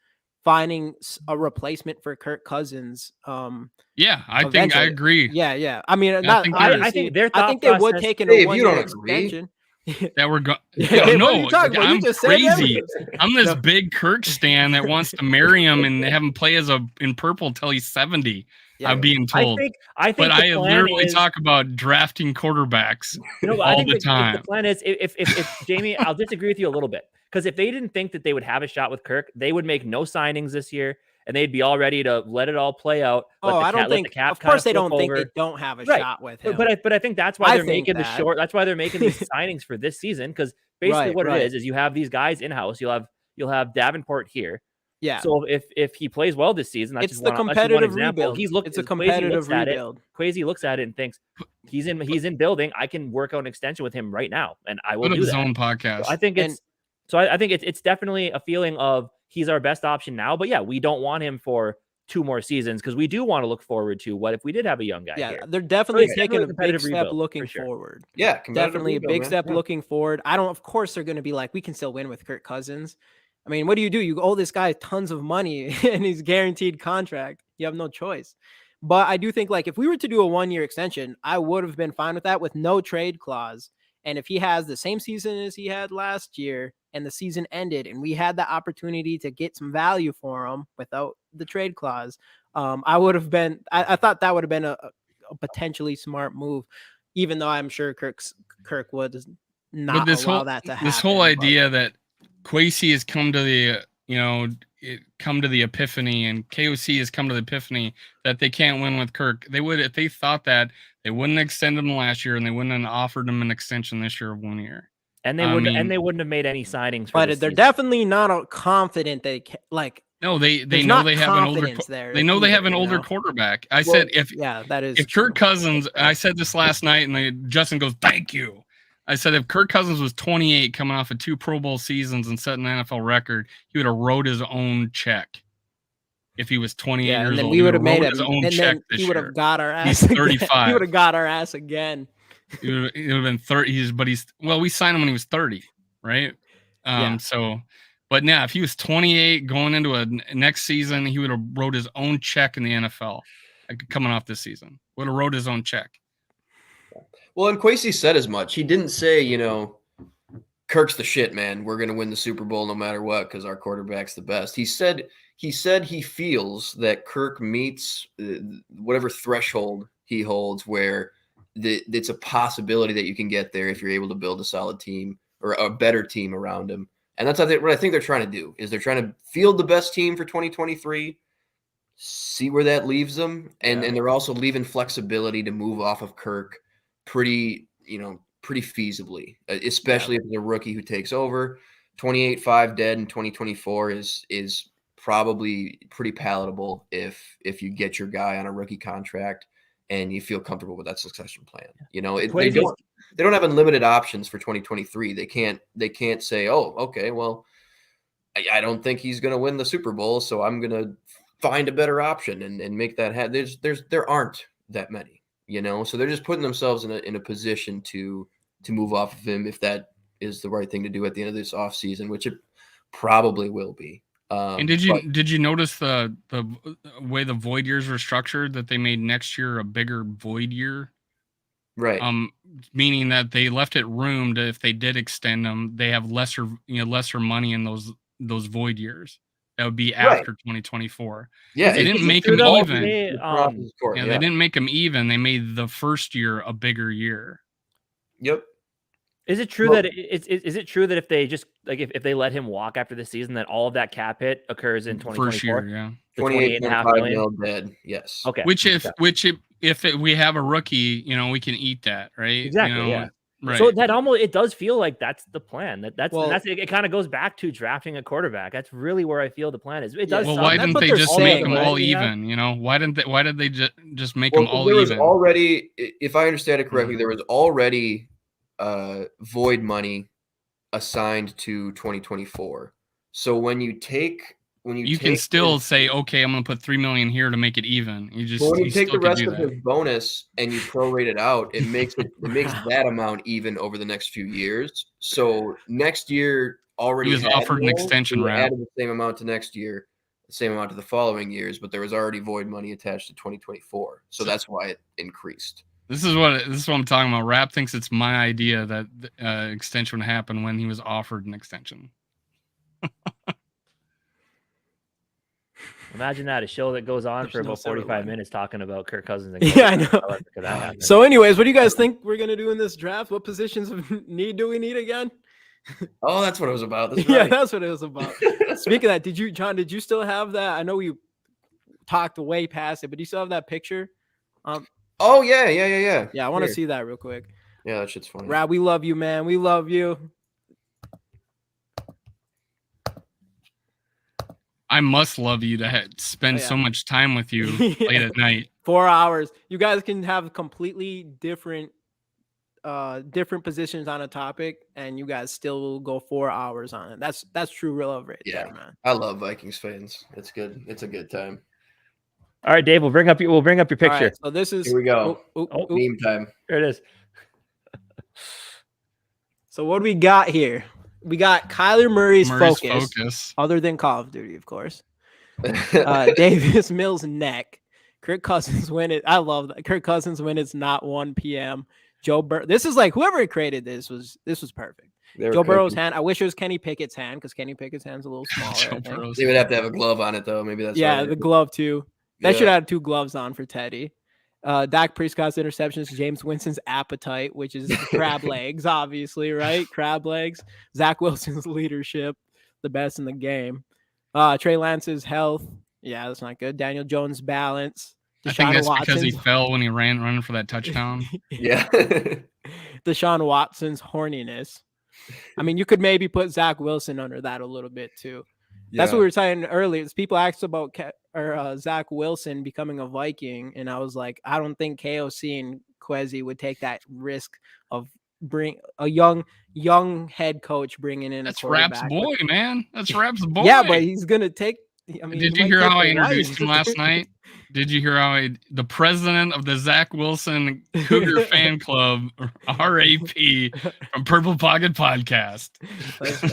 finding a replacement for Kirk Cousins. Yeah, I think I Eventually. agree. Yeah. I mean, I not think obviously. I think their I thought think they would process- take in Dave, a you don't 1-year agree. extension. That we're going. Hey, what are you No, talking about? You I'm just said crazy. everything. I'm this No. big Kirk stan that wants to marry him and have him play in purple till he's 70. Yeah. I'm being told. I think But the I plan literally is, talk about drafting quarterbacks I all think the the time. plan is if Jamie, I'll disagree with you a little bit, because if they didn't think that they would have a shot with Kirk, they would make no signings this year, and they'd be all ready to let it all play out. Oh, I don't think. Of course, they don't think they don't have a shot with him. But I think that's why I they're think making the that. short. That's why they're making these signings for this season, because basically what it is you have these guys in house. You'll have Davenport here. Yeah. So if he plays well this season, that's It's just the one, that's just one competitive example. rebuild. It's a competitive rebuild. Quasi looks at it and thinks he's in building. I can work out an extension with him right now, and I will Go to do the that. Zone podcast. So I think it's definitely a feeling of he's our best option now. But yeah, we don't want him for 2 more seasons, because we do want to look forward to what if we did have a young guy here. They're definitely It's taking definitely a big competitive step rebuild, looking for sure. forward. Yeah, Definitely a big step Yeah. looking forward. Of course, they're going to be like, we can still win with Kirk Cousins. I mean, what do? You owe this guy tons of money and he's guaranteed contract. You have no choice. But I do think, like, if we were to do a 1-year extension, I would have been fine with that with no trade clause. And if he has the same season as he had last year and the season ended and we had the opportunity to get some value for him without the trade clause, I would have been, I thought that would have been a potentially smart move, even though I'm sure Kirk would not allow that to happen. This whole idea that Quasi has come to the, come to the epiphany, and KOC has come to the epiphany that they can't win with Kirk. They would, if they thought that, they wouldn't extend him last year, and they wouldn't have offered him an extension this year of 1 year. And they wouldn't have made any signings. But they're definitely not confident they can, like. No, they know they have an older. They know they have an older quarterback. Said if Kirk Cousins, I said this last night, and Justin goes, "Thank you." I said if Kirk Cousins was 28, coming off of 2 Pro Bowl seasons and setting an NFL record, he would have wrote his own check. If he was 28 years and then old, we would have made his own check this year. He would have got our ass. He's 35. He would have got our ass again. He would have been 30. We signed him when he was 30, right? So, but now if he was 28 going into a next season, he would have wrote his own check in the NFL, coming off this season. Would have wrote his own check. Well, and Quasi said as much. He didn't say, Kirk's the shit, man. We're going to win the Super Bowl no matter what because our quarterback's the best. He said he feels that Kirk meets whatever threshold he holds where it's a possibility that you can get there if you're able to build a solid team or a better team around him. And that's what I think they're trying to do is they're trying to field the best team for 2023, see where that leaves them. And they're also leaving flexibility to move off of Kirk pretty feasibly, especially if the rookie who takes over. 28-5 dead in 2024 is probably pretty palatable if you get your guy on a rookie contract and you feel comfortable with that succession plan. They don't have unlimited options for 2023. They can't say, oh, okay, well, I don't think he's going to win the Super Bowl, so I'm going to find a better option and make that happen. There aren't that many. So they're just putting themselves in a position to move off of him if that is the right thing to do at the end of this offseason, which it probably will be. And did you notice the way the void years were structured, that they made next year a bigger void year? Right. Meaning that they left it room to, if they did extend them, they have lesser money in those void years. That would be after 2024. Yeah, they didn't make them even. They didn't make them even. They made the first year a bigger year. Yep. Is it true that is it true that if they just if they let him walk after the season, that all of that cap hit occurs in 2024? First year, yeah. 28.5 million dead. Yes. Okay. If we have a rookie, we can eat that, right? Exactly. Right. So that almost it does feel like that's the plan. That's Well- it kind of goes back to drafting a quarterback. That's really where I feel the plan is. It Yeah. does. Well, sound why that's didn't what they they're just saying, make them right? all Yeah. even? You know, why did they just make Well, them all there was even? already, if I understand it correctly, there was already void money assigned to 2024. So when you can still say, okay, I'm going to put $3 million here to make it even. You take still the could rest do of that. his bonus and you prorate it out, it makes that amount even over the next few years. So next year already He was had offered an more, extension so you wrap. added the same amount to next year, the same amount to the following years, but there was already void money attached to 2024. So that's why it increased. This is what I'm talking about. Rap thinks it's my idea that extension would happen when he was offered an extension. Imagine that, a show that goes on There's for no about silver 45 lining. minutes talking about Kirk Cousins. And Yeah, I know. However could that happen? So, anyways, what do you guys think we're gonna do in this draft? What positions of need do we need again? Oh, that's what it was about. That's Yeah, right. that's what it was about. Speaking of that, John, did you still have that? I know we talked way past it, but do you still have that picture? Oh yeah. Yeah, I want to Sure. see that real quick. Yeah, that shit's funny. Rab, we love you, man. We love you. I must love you to spend Oh, yeah. so much time with you Yeah. late at night. 4 hours. You guys can have completely different positions on a topic, and you guys still will go 4 hours on it. That's true real love right Yeah. there, man. I love Vikings fans. It's good. It's a good time. All right, Dave, we'll bring up your All picture. right, so this is Here we go. Oh. Meme time. There it is. So what do we got here? We got Kyler Murray's focus, focus. other than Call of Duty, of course. Davis Mills' neck. Kirk Cousins when it. I love that. Kirk Cousins when it's not 1 p.m. Joe Burrow. This is like whoever created this was perfect. Joe Burrow's hand. I wish it was Kenny Pickett's hand because Kenny Pickett's hand's a little smaller. I think. They would have to have a glove on it though. Maybe that's Yeah, why the glove too. They should Yeah. have 2 gloves on for Teddy. Dak Prescott's interceptions, James Winston's appetite, which is crab legs, obviously, right? Crab legs. Zach Wilson's leadership, the best in the game. Trey Lance's health. Yeah, that's not good. Daniel Jones' balance. I think that's because he Watson's fell when he running for that touchdown. Yeah. Deshaun Watson's horniness. I mean, you could maybe put Zach Wilson under that a little bit too. That's what we were saying earlier. People asked about Zach Wilson becoming a Viking, and I was like, I don't think KOC and Kwesi would take that risk of bring a young head coach bringing in. That's a Rap's quarterback. boy, man. That's Rap's boy. Yeah, but he's gonna take. I mean, Did he you might hear take how I the introduced wife. him last night? Did you hear how the president of the Zach Wilson Cougar fan club, RAP, from Purple Pocket Podcast?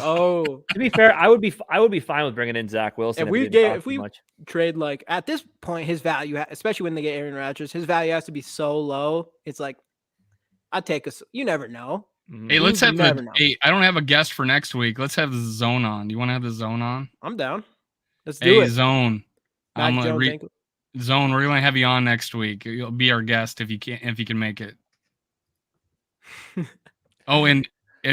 Oh, To be fair, I would be fine with bringing in Zach Wilson. If we didn't gave- talk if too we- much. trade like at this point, his value, especially when they get Aaron Rodgers, his value has to be so low. It's like I'd take us. You never know. Mhm. Hey, let's You have never know. Hey, I don't have a guest for next week. Let's have the zone on. Do you want to have the zone on? I'm down. Let's do Hey, it. zone. Mac I'm gonna Jones ankle- Zone, we're gonna have you on next week. You'll be our guest if you can make it. Oh, and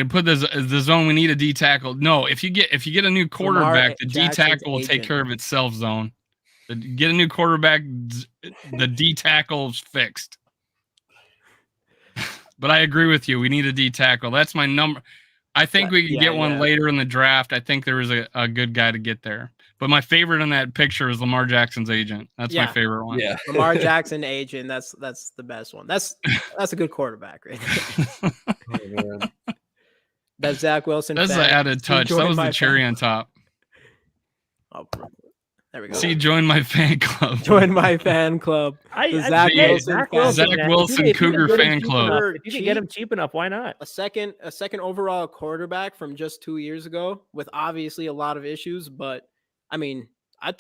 put the zone. We need a D tackle. No, if you get a new quarterback, the D Jackson's tackle will take agent. care of itself. Zone. Get a new quarterback, the D tackle's fixed. But I agree with you. We need a D tackle. That's my number. I think we can get one later in the draft. I think there is a good guy to get there. But my favorite in that picture is Lamar Jackson's agent. That's my favorite one. Yeah. Lamar Jackson agent. That's the best one. That's a good quarterback, right there. Oh, man. That's Zach Wilson. That's fan. the added See, touch. join That was my the cherry fan- on top. Oh, there we go. See, join my fan club. Join my fan club. The Zach yeah, Wilson Zach fan Wilson, Zach man. Wilson If you can Cougar get him fan cheap club. enough- If you can get him cheap enough, why not? A second overall quarterback from just 2 years ago with obviously a lot of issues, but I mean,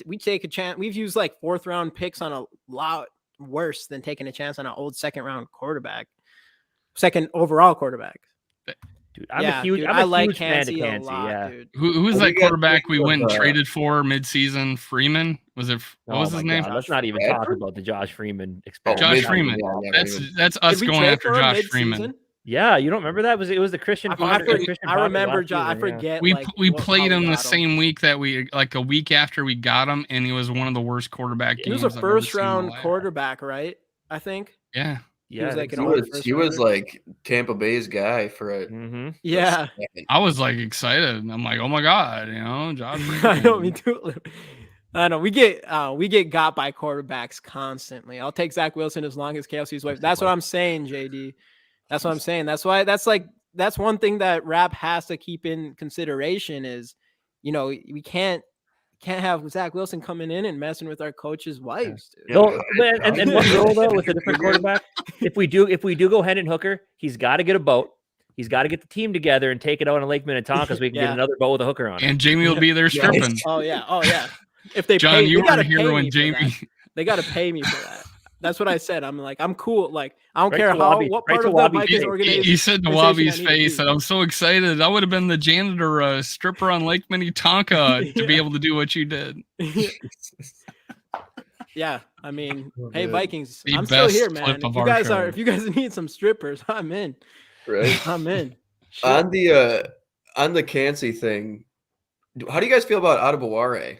we take a chance. We've used like 4th round picks on a lot worse than taking a chance on an old 2nd round quarterback, 2nd overall quarterback. Dude, I'm a huge I like huge fan of Kancey a Kancey. lot, Yeah. dude. Who's What do that you guys quarterback think we of, went and traded for mid-season? Freeman? Was it? What was Oh his my name? God, let's not even talk Bradford? about the Josh Freeman Oh, experiment. Josh mid-season, Freeman. yeah, That's us Did we going trade after for him Josh mid-season? Freeman. Yeah, you don't remember that? It was the Christian. I Ponder- Christian Ponder remember last John. I season, yeah. forget. We like, we how played him the got same week that a week after we got him, and he was one of the worst quarterback He games. was a I've ever first seen in my round life. quarterback, right? I think. Yeah, He was like He an was first he was rounder. like Tampa Bay's guy for a Mm-hmm. Yeah. second. I was like excited. I'm like, oh my god, Josh. I know, me too. I know we get got by quarterbacks constantly. I'll take Zach Wilson as long as Kelsey's wife. That's what I'm saying, JD. That's what I'm saying. That's why that's one thing that Rap has to keep in consideration is, we can't have Zach Wilson coming in and messing with our coaches' wives, dude. Yeah. Though, and one rule though with a different quarterback, if we do go Hendon Hooker, he's got to get a boat. He's got to get the team together and take it out on Lake Minnetonka so we can get another boat with a hooker on it. And Jamie will be there stripping. Oh yeah. If they John, pay, you they gotta weren't here pay when me for Jamie. that. They gotta pay me for that. That's what I said. I'm like, I'm cool. Like, I don't Right care to Wabi- what right part to of the Wabi's Vikings face. organization. He said to organization I Wabi's need to face be. that I'm so excited. I would have been the janitor stripper on Lake Minnetonka to be able to do what you did. Yeah, I mean, Oh, hey man. Vikings, The I'm still best here, man. clip If of you our guys show. if you guys need some strippers, I'm in. Right. I'm in. Shit. On the Cansey thing, how do you guys feel about Adebaware?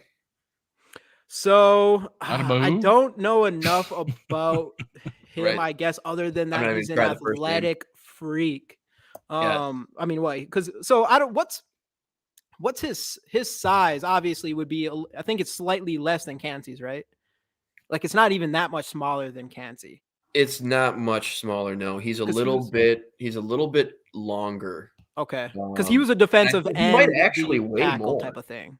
So Attaboy. I don't know enough about him, Right. I guess, other than that I mean, he's an try the first name. athletic freak. Yeah. I mean, what? Because I don't. What's his size? Obviously, would be. I think it's slightly less than Cansey's, right? Like it's not even that much smaller than Cansey. It's not much smaller. No, he's a 'Cause little bit longer. Okay, because he was a I defensive think end, he might actually deep weigh tackle more. type of thing.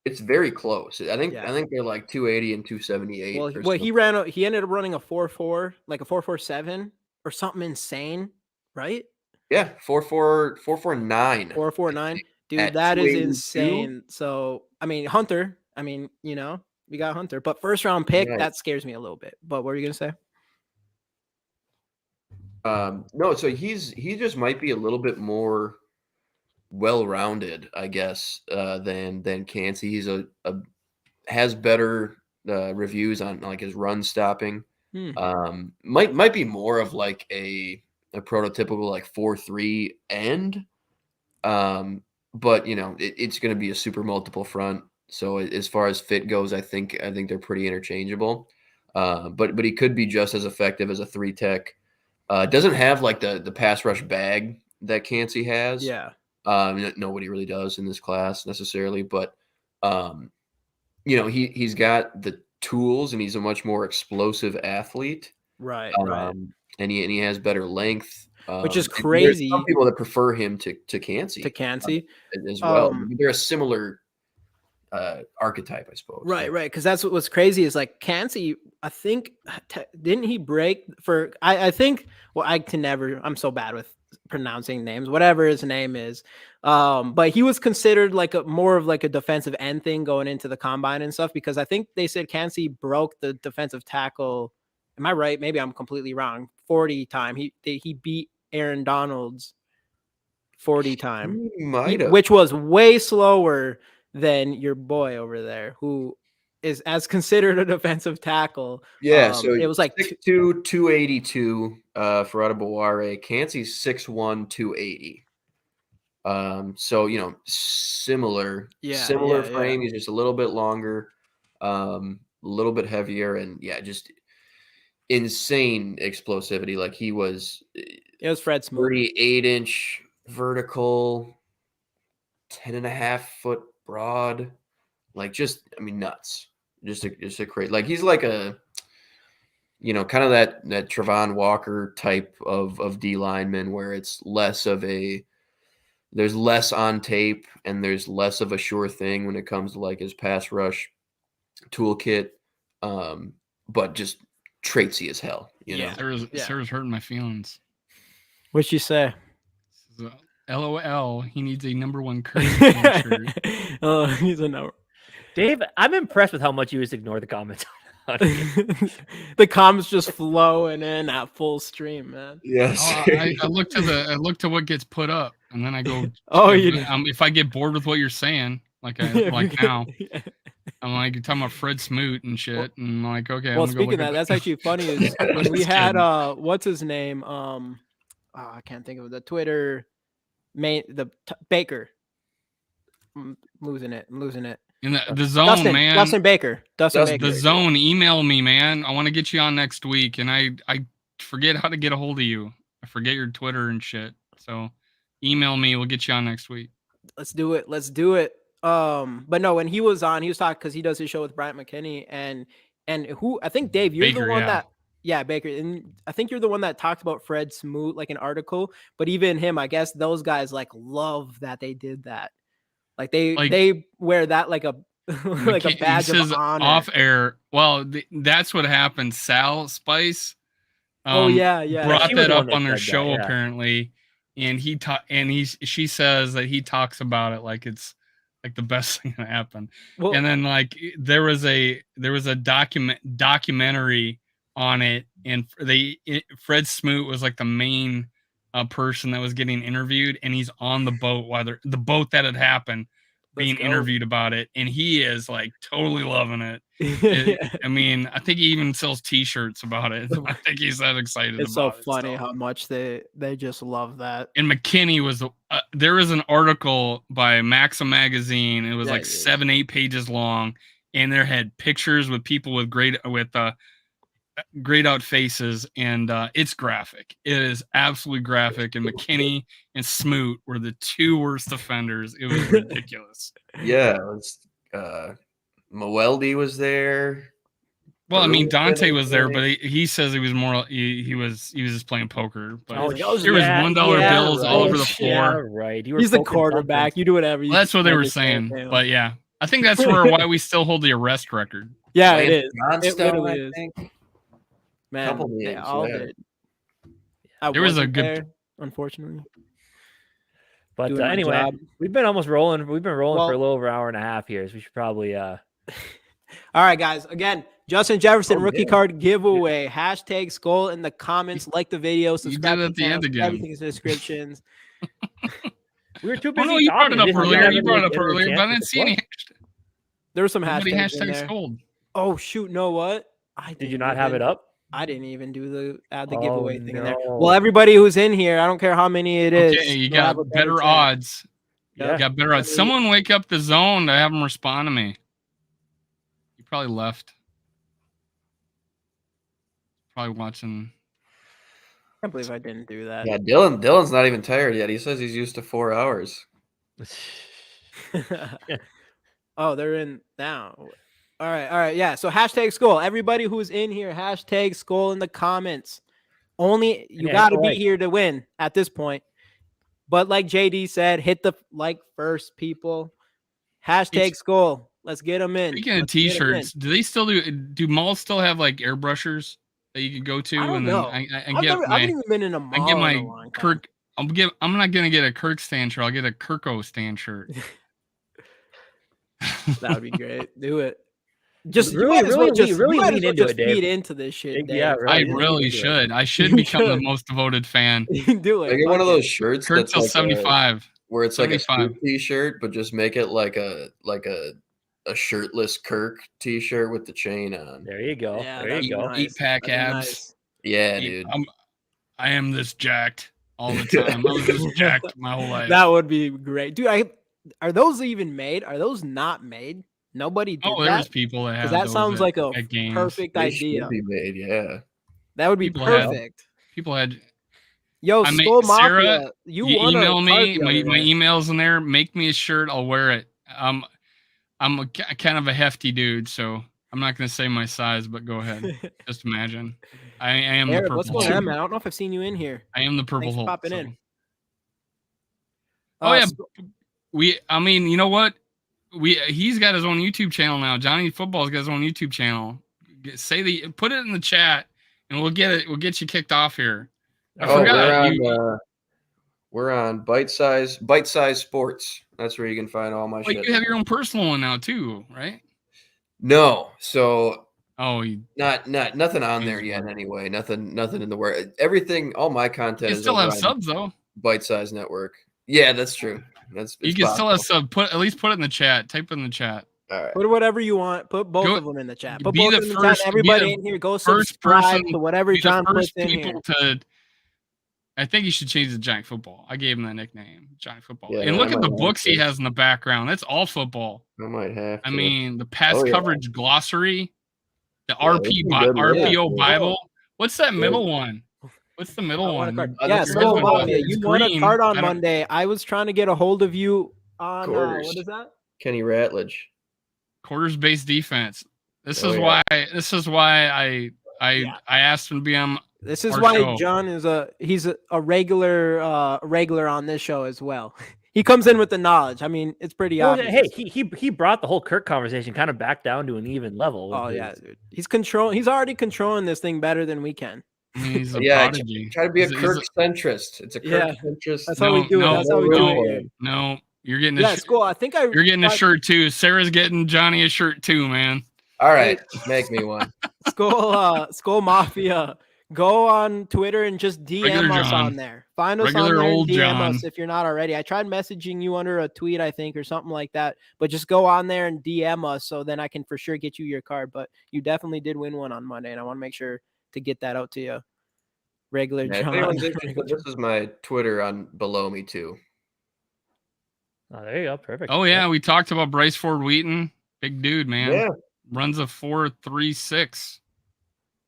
It's very close. I think Yeah. they're like 280 and 278. Well, he ended up running a 4.4, like a 4.47 or something insane, right? Yeah, 4.49. 4.49. Dude, At that is 282? insane. So, I mean, Hunter, we got Hunter, but first round pick, Right. that scares me a little bit. But what were you going to say? No, so he just might be a little bit more well-rounded, I guess, than Cansey. He's has better reviews on like his run stopping. Might be more of like a prototypical like 4-3 end. But it's going to be a super multiple front. So as far as fit goes, I think they're pretty interchangeable. But he could be just as effective as a 3-tech. Doesn't have like the pass rush bag that Cansey has. Yeah. Nobody really does in this class necessarily, but he's got the tools and he's a much more explosive athlete. Right. And he has better length. Which is and there's crazy. some people that prefer him to Cansey. To Cansey. As well. They're a similar archetype, I suppose. Right. Because that's what was crazy is like Cansey, I think, didn't he break for, I think, well, I'm so bad with pronouncing names, whatever his name is. But he was considered like more of like a defensive end thing going into the combine and stuff, because I think they said Cansey broke the defensive tackle. Am I right? Maybe I'm completely wrong. 40 time. He beat Aaron Donald's 40 time, which was way slower than your boy over there, who is as considered a defensive tackle. Yeah, so it was like 6'2", 282 for Adebaware. Cansey's 6'1", 280. So similar frame. He's just a little bit longer, a little bit heavier, and just insane explosivity. Like he was. It was Fred Smoot. 38-inch vertical, 10.5 foot broad, like nuts. Just a crazy. Like he's like a, kind of that Travon Walker type of D lineman where it's less of there's less on tape and there's less of a sure thing when it comes to like his pass rush toolkit, but just traitsy as hell. Sarah's hurting my feelings. What'd you say? LOL. He needs a number one Curry shirt. Oh, he's a number. Dave, I'm impressed with how much you just ignore the comments. The comments just flowing in at full stream, man. Yes. I look to what gets put up, and then I go. If I get bored with what you're saying, now, I'm like, you're talking about Fred Smoot and shit, and I'm like, okay. Well, speaking of that, that's actually funny. Is when we had what's his name? I can't think of the Twitter Baker. I'm losing it. In the zone, man. Dustin Baker. The zone. Email me, man. I want to get you on next week. And I forget how to get a hold of you. I forget your Twitter and shit. So email me. We'll get you on next week. Let's do it. Let's do it. But no, when he was on, he was talking because he does his show with Bryant McKinney and who I think Dave, you're Baker, the one yeah. that Baker, and I think you're the one that talked about Fred Smoot like an article. But even him, I guess those guys like love that they did that. Like they wear that like a like a badge of honor. Off air. Well, that's what happened. Sal Spice. Brought that up on their show apparently, and she says that he talks about it like it's like the best thing that happened. Well, and then like there was a documentary on it, and Fred Smoot was like the main person that was getting interviewed, and he's on the boat while the boat that had happened being interviewed about it, and he is like totally loving it. I mean, I think he even sells T-shirts about it. I think he's that excited. It's about so funny how much they just love that. And McKinney was there was an article by Maxim magazine. It was 7-8 pages long, and there had pictures with people with grayed out faces, and it's graphic. It is absolutely graphic. And McKinney and Smoot were the two worst offenders. It was ridiculous. Yeah, it was, Moeldy was there. Well, I mean, Dante was there, but he says he was more. He was just playing poker. But there was $1 bills all over the floor. Yeah, right. He's the quarterback. You do whatever. Well, that's what they were saying. But yeah, I think that's why we still hold the arrest record. Yeah, it is. It literally is. Man, they all did. There was a good, there, unfortunately. But anyway, we've been almost rolling. We've been rolling for a little over an hour and a half here, so we should probably. All right, guys. Again, Justin Jefferson rookie card giveaway. Hashtag Skol in the comments. Like the video. Subscribe to the channel, at the end again. Everything's in the descriptions. We were too busy. You brought it up earlier. You brought it up earlier, but I didn't see any. There were some hashtags in there. Skol. Oh shoot! Know what? Did you not have it up? I didn't even do the giveaway thing in there. Well, everybody who's in here, I don't care how many it is. Okay, you got better odds. Yeah. You got better odds. Someone wake up the zone to have them respond to me. You probably left. Probably watching. I can't believe I didn't do that. Yeah, Dylan's not even tired yet. He says he's used to 4 hours. Oh, they're in now. All right. Yeah. So hashtag Skol. Everybody who's in here, hashtag Skol in the comments. Only you got to be here to win at this point. But like JD said, hit the like first, people. Hashtag Skol. Let's get them in. Speaking of T-shirts, do they still do malls still have like airbrushers that you could go to? I don't know. I haven't even been in a mall. I get my Kirk. I'm not gonna get a Kirk Stan shirt. I'll get a Kirko Stan shirt. That would be great. Do it. Just really lean into it, Dave. Feed into this shit. Dave. Yeah, I really should. I should become the most devoted fan. Do it. I get one of those shirts. Kirk till 75. Where it's 75. Like a T-shirt, but just make it like a shirtless Kirk T-shirt with the chain on. There you go. Yeah, there you go. Nice. Eat pack abs. Nice. Yeah, dude. I am this jacked all the time. I was this jacked my whole life. That would be great, dude. Are those even made? Are those not made? Nobody did that. There's people that have. That sounds like a perfect they idea. Should be made, yeah. That would be perfect. People had. Yo, Skol Mafia, Sarah, you email me. My email's in there. Make me a shirt. I'll wear it. I'm kind of a hefty dude, so I'm not going to say my size, but go ahead. Just imagine. I am Eric, the Purple what's going Hulk. on, man? I don't know if I've seen you in here. I am the Purple Thanks Hulk. For popping in. Oh yeah, I mean, you know what? He's got his own YouTube channel now. Johnny Football's got his own YouTube channel. Put it in the chat, and we'll get it. We'll get you kicked off here. I forgot. We're on Bite Size Sports. That's where you can find all my shit. You have your own personal one now too, right? No, so not nothing on there yet. Anyway, nothing in the work. Everything, all my content. You still have subs though. Bite Size Network. Yeah, that's true. You can still have sub. At least put it in the chat. Type it in the chat. All right. Put whatever you want. Put both of them in the chat. Put both of them in the chat. Everybody in here, go subscribe to whatever John puts in here. I think you should change the Giant Football. I gave him that nickname, Giant Football. Yeah, and look at the books he has in the background. That's all football. I might have to. I mean, the pass coverage glossary, the RPO Bible. What's that middle one? What's the middle one? Yeah, This Skol is Mafia. It's You won a green. card I on don't- Monday. I was trying to get a hold of you on Quarters. what is that? Kenny Ratledge. Quarters-based defense. This Oh, is yeah. why I asked him to be on This is our why show. John is he's a regular on this show as well. He comes in with the knowledge. I mean, it's pretty Well, obvious. hey, he brought the whole Kirk conversation kind of back down to an even level. Oh yeah, dude. He's already controlling this thing better than we can. I mean, he's a Yeah, prodigy. try to be a He's Kirk centrist. It's a Kirk Yeah, centrist. That's how we do it. No, That's how we do it here. No, you're getting a Yeah, Skol. I think you're getting a shirt too. Sarah's getting Johnny a shirt too, man. All right, make me one. Skol Mafia. Go on Twitter and just DM Regular us John. on there. Find us Regular on there and old DM John. us if you're not already. I tried messaging you under a tweet, I think, or something like that. But just go on there and DM us so then I can for sure get you your card. But you definitely did win one on Monday, and I want to make sure to get that out to you. Regular Yeah, if John. anyone's interested, this is my Twitter on below me too. Oh, there you go. Perfect. Oh yeah, we talked about Bryce Ford Wheaton. Big dude, man. Yeah. Runs a 4.36.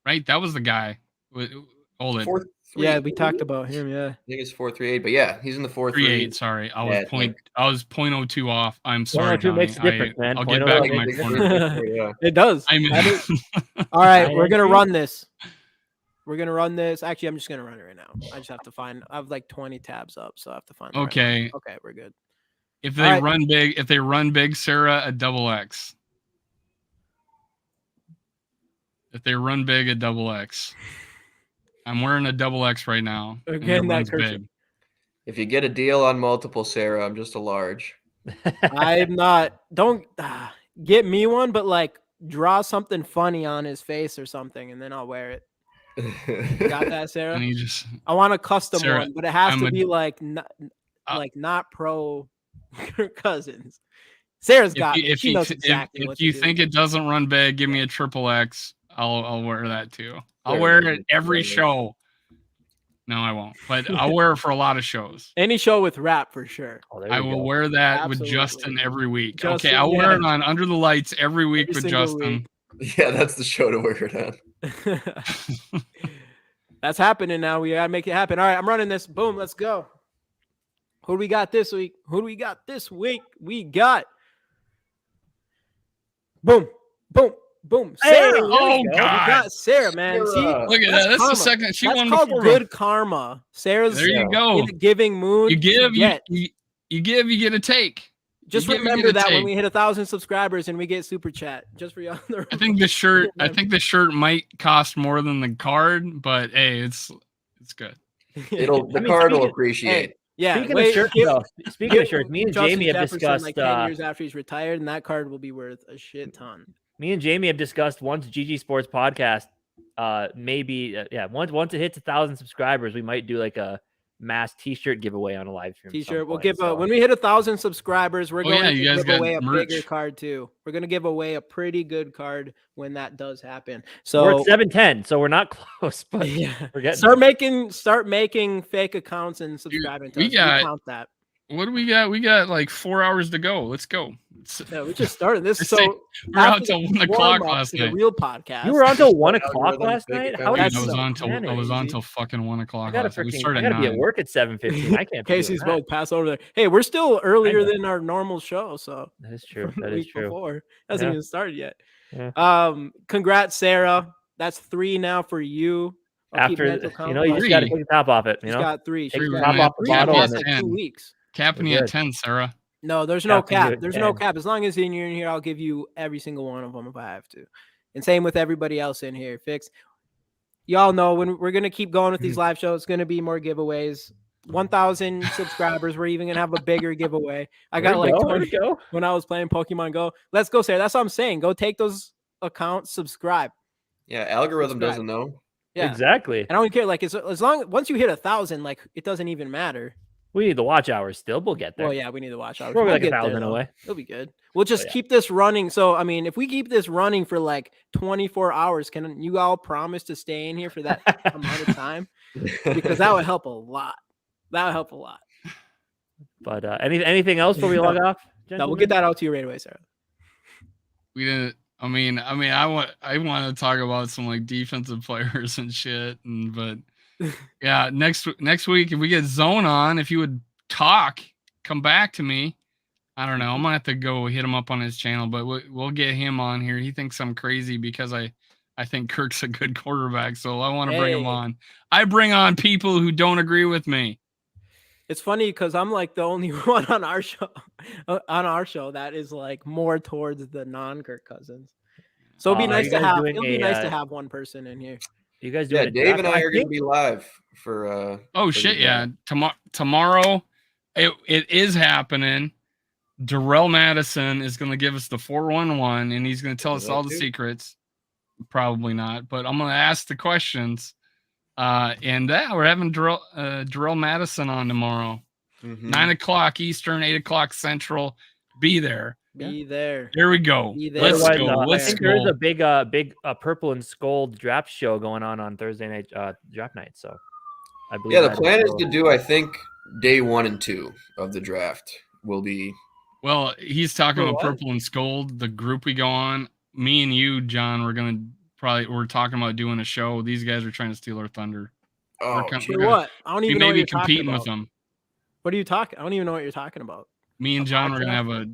Right? That was the guy. Hold it. 4.38. Yeah, we talked about him. Yeah. I think it's 4.38, but yeah, he's in the 4.3. 3.8. Sorry, I was Yeah, I was 0.02 off. I'm sorry, 0.02 makes a Johnny. difference, man. I'll get 0.02 back in makes my a corner. Yeah. It does. I'm That is- All right, we're gonna 9.3? run this. We're gonna run this. Actually, I'm just gonna run it right now. I just have to find. I have like 20 tabs up, so I have to find. the right one. Okay. Okay, we're good. If All they right. run big, Sarah, a double X. If they run big, a double X. I'm wearing a double X right now. and it Again, that runs cursor. big. If you get a deal on multiple, Sarah, I'm just a large. I'm not. Don't get me one, but like draw something funny on his face or something, and then I'll wear it. Got that, Sarah? And he just I want a custom Sarah, one, but it has I'm to a- be like not pro Cousins. Sarah's got me. She knows exactly what if you to think do. it doesn't run big, give me a triple X. I'll wear that too. I'll There wear it it is. every There it is. show. No, I won't. But I'll wear it for a lot of shows. Any show with rap for sure. Oh, there I you will go. wear that Absolutely. with Justin every week. Justin, okay, I'll yeah. wear it on Under the Lights every week Every with single Justin. Yeah, that's the show to wear it on. That's happening now. We gotta make it happen. All right, I'm running this. Boom, let's go. Who do we got this week? We got boom, boom, boom. Sarah. Hey, oh We God! got Sarah, man. See, Sarah. Look at that. That's karma. the second she that's won called before. good karma. Sarah's There you go. in a giving mood. You give, get. you give, you get a take. Just you give, you remember get a that when take. we hit 1,000 subscribers and we get super chat, just for y'all. I think the shirt might cost more than the card, but hey, it's good. The mean, card will speaking- appreciate. yeah. Speaking wait, of shirts, give- though, speaking give of shirts, me and Justin Jamie have Jefferson, discussed. like 10 years after he's retired, and that card will be worth a shit ton. Me and Jamie have discussed once GG Sports Podcast. Maybe once it hits 1,000 subscribers, we might do like a mass T-shirt giveaway on a live stream. at some T-shirt. We'll point, give so. when we hit 1,000 subscribers, we're Oh, going yeah, to you guys give got away a merch. bigger card too. We're going to give away a pretty good card when that does happen. We're So at 710, so we're not close, but yeah, we're getting start making fake accounts and subscribing to we us. got- count that. What do we got? We got like 4 hours to go. Let's go. Yeah, we just started this. I So say, we were out till 1 o'clock last the night. real podcast. You were on till 1 Algorithm o'clock last fake night. account. How Dude, did I you was so on till manage? fucking 1 o'clock. I gotta last night. We freaking. started I gotta at be at 9. work at 7:15. I can't. be Casey's doing that. both pass over there. Hey, we're still earlier know. than our normal show, so That is true. from the That is week true. before hasn't Yeah. even started yet. Yeah. Congrats, Sarah. That's 3 now for you. I'll keep After mental count. you just Three. got to take the top off it. You She's know, got 3. Take She's the Three, got top off the three, bottle yeah, and like then 2 10. weeks. Capping We're you at good. 10, Sarah. No, there's no Cap can do cap. it There's no 10. cap. As long as you're in here, I'll give you every single one of them if I have to. And same with everybody else in here. Fix. Y'all know when we're gonna keep going with these live shows, it's gonna be more giveaways. 1,000 subscribers. We're even gonna have a bigger giveaway. I got like 20 go. when I was playing Pokemon Go. Let's go, Sarah. That's what I'm saying. Go take those accounts, subscribe. Yeah, algorithm Subscribe. doesn't know. Yeah, Exactly. and I don't care. Like as long once you hit 1,000, like it doesn't even matter. We need the watch hours still. We'll get there. Well, yeah, we need to watch out. We're We'll like get there, 1,000 though. away. It'll be good. We'll just yeah. keep this running. So, I mean, if we keep this running for like 24 hours, can you all promise to stay in here for that amount of time? Because that would help a lot. That would help a lot. But anything else before we log off? No, we'll get that out to you right away, Sarah. We didn't. I mean, I want to talk about some like defensive players and shit, but Yeah, next week if we get Zone on, if you would talk, come back to me. I don't know. I'm gonna have to go hit him up on his channel, but we'll get him on here. He thinks I'm crazy because I think Kirk's a good quarterback, so I want to bring him on. I bring on people who don't agree with me. It's funny because I'm like the only one on our show that is like more towards the non-Kirk Cousins. So it'd be nice to have. It'll be nice to have one person in here. You guys doing? Dave and I are going to be live for. Oh shit! Yeah, tomorrow, it is happening. Darrell Madison is going to give us the 411, and he's going to tell us all the secrets. Probably not, but I'm going to ask the questions. And we're having Darrell Madison on tomorrow. 9:00 Eastern, 8:00 Central. Be there. Be there. There we go. Let's go. I think there is a big purple and Skol draft show going on Thursday night draft night. So I believe. Yeah, the plan is to do, I think, day 1 and 2 of the draft will be. Well, he's talking about Purple and Skol, the group we go on. Me and you, John, we're talking about doing a show. These guys are trying to steal our thunder. Oh, what? I don't even know what you're competing talking with them. What are you talking? I don't even know what you're talking about. Me and John, I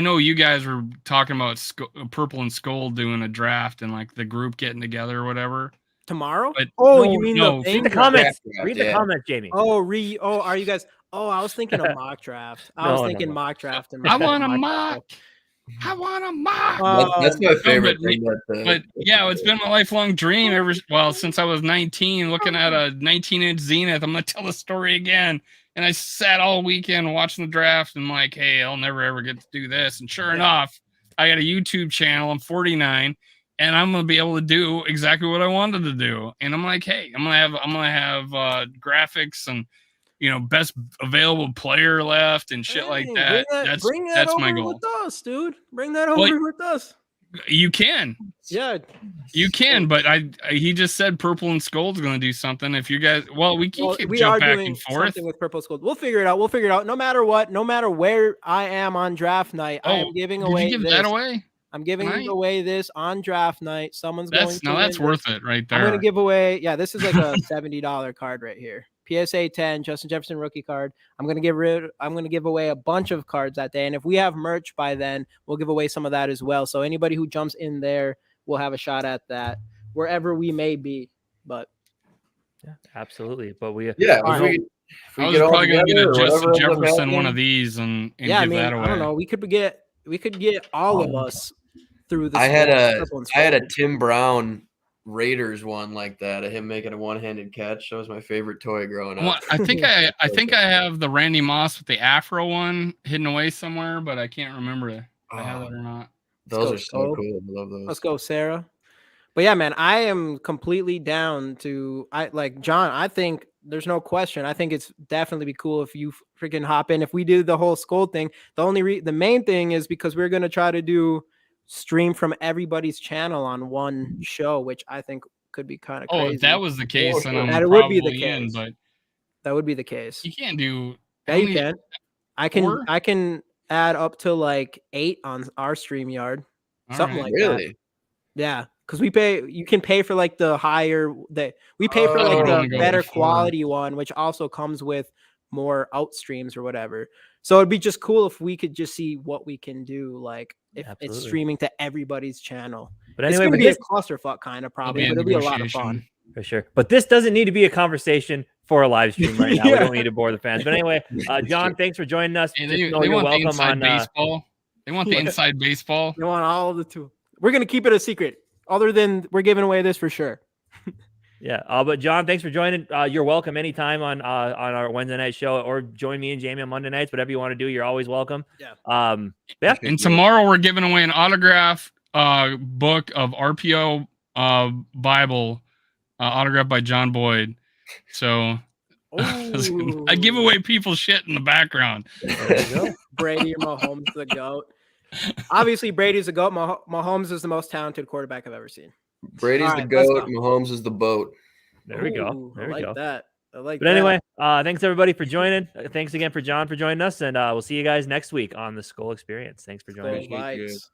know you guys were talking about Purple and Skol doing a draft and like the group getting together or whatever. Tomorrow? But you mean read the comments. Read the comments, Jamie. Are you guys? Oh, I was thinking of mock draft. I was thinking mock draft. I want a mock. I want a mock. That's my favorite thing. But yeah, it's been my lifelong dream since I was 19, looking at a 19-inch Zenith. I'm gonna tell the story again. And I sat all weekend watching the draft and like, hey, I'll never ever get to do this. And sure enough, I got a YouTube channel. I'm 49, and I'm gonna be able to do exactly what I wanted to do. And I'm like, hey, I'm gonna have graphics and best available player left and shit like that. That's my goal. With us, dude. Bring that over with us. You can. Yeah. You can, but he just said Purple and Skold's going to do something. If you guys, we jump back and forth. Something with Purple Skold. We'll figure it out. No matter what, no matter where I am on draft night, I am giving away that away? I'm giving away this on draft night. That's worth it right there. I'm going to give away. Yeah, this is like a $70 card right here. PSA 10 Justin Jefferson rookie card. I'm going to give away a bunch of cards that day. And if we have merch by then, we'll give away some of that as well. So anybody who jumps in there will have a shot at that wherever we may be. But yeah, absolutely. But I was probably going to get a Justin Jefferson one of these and give that away. I don't know. We could get all of us through this. I had a Tim Brown Raiders one like that of him making a one-handed catch. That was my favorite toy growing up. I think I have the Randy Moss with the Afro one hidden away somewhere, but I can't remember if I have it or not. Those are so cool. I love those. Let's go, Sarah. But yeah, man, I am completely down to John. I think there's no question. I think it's definitely be cool if you freaking hop in. If we do the whole Skol thing, the main thing is because we're gonna try to do stream from everybody's channel on one show, which I think could be kind of crazy. If that was the case, then it would be the case. But that would be the case. You can't do. Yeah, you can. I can add up to like 8 on our StreamYard, something like that. Yeah, because you can pay for like the higher we pay for like the better quality one, which also comes with more out streams or whatever. So it'd be just cool if we could just see what we can do, like if it's streaming to everybody's channel. But anyway, it's gonna be a clusterfuck kind of probably, but it'll be a lot of fun. For sure. But this doesn't need to be a conversation for a live stream right now. We don't need to bore the fans. But anyway, John, thanks for joining us. They want the inside baseball. They want the inside baseball. They want all of the two. We're gonna keep it a secret, other than we're giving away this for sure. Yeah, but John, thanks for joining. You're welcome anytime on our Wednesday night show, or join me and Jamie on Monday nights. Whatever you want to do, you're always welcome. Yeah. And tomorrow we're giving away an autograph book of RPO Bible, autographed by John Boyd. So I give away people's shit in the background. There you go. Brady or Mahomes, the GOAT. Obviously, Brady's the GOAT. Mahomes is the most talented quarterback I've ever seen. Brady's the GOAT. Mahomes is the boat. There we go. There we go. That. I like that. But anyway, thanks everybody for joining. Thanks again for John for joining us, and we'll see you guys next week on the Skol Experience. Thanks for joining us.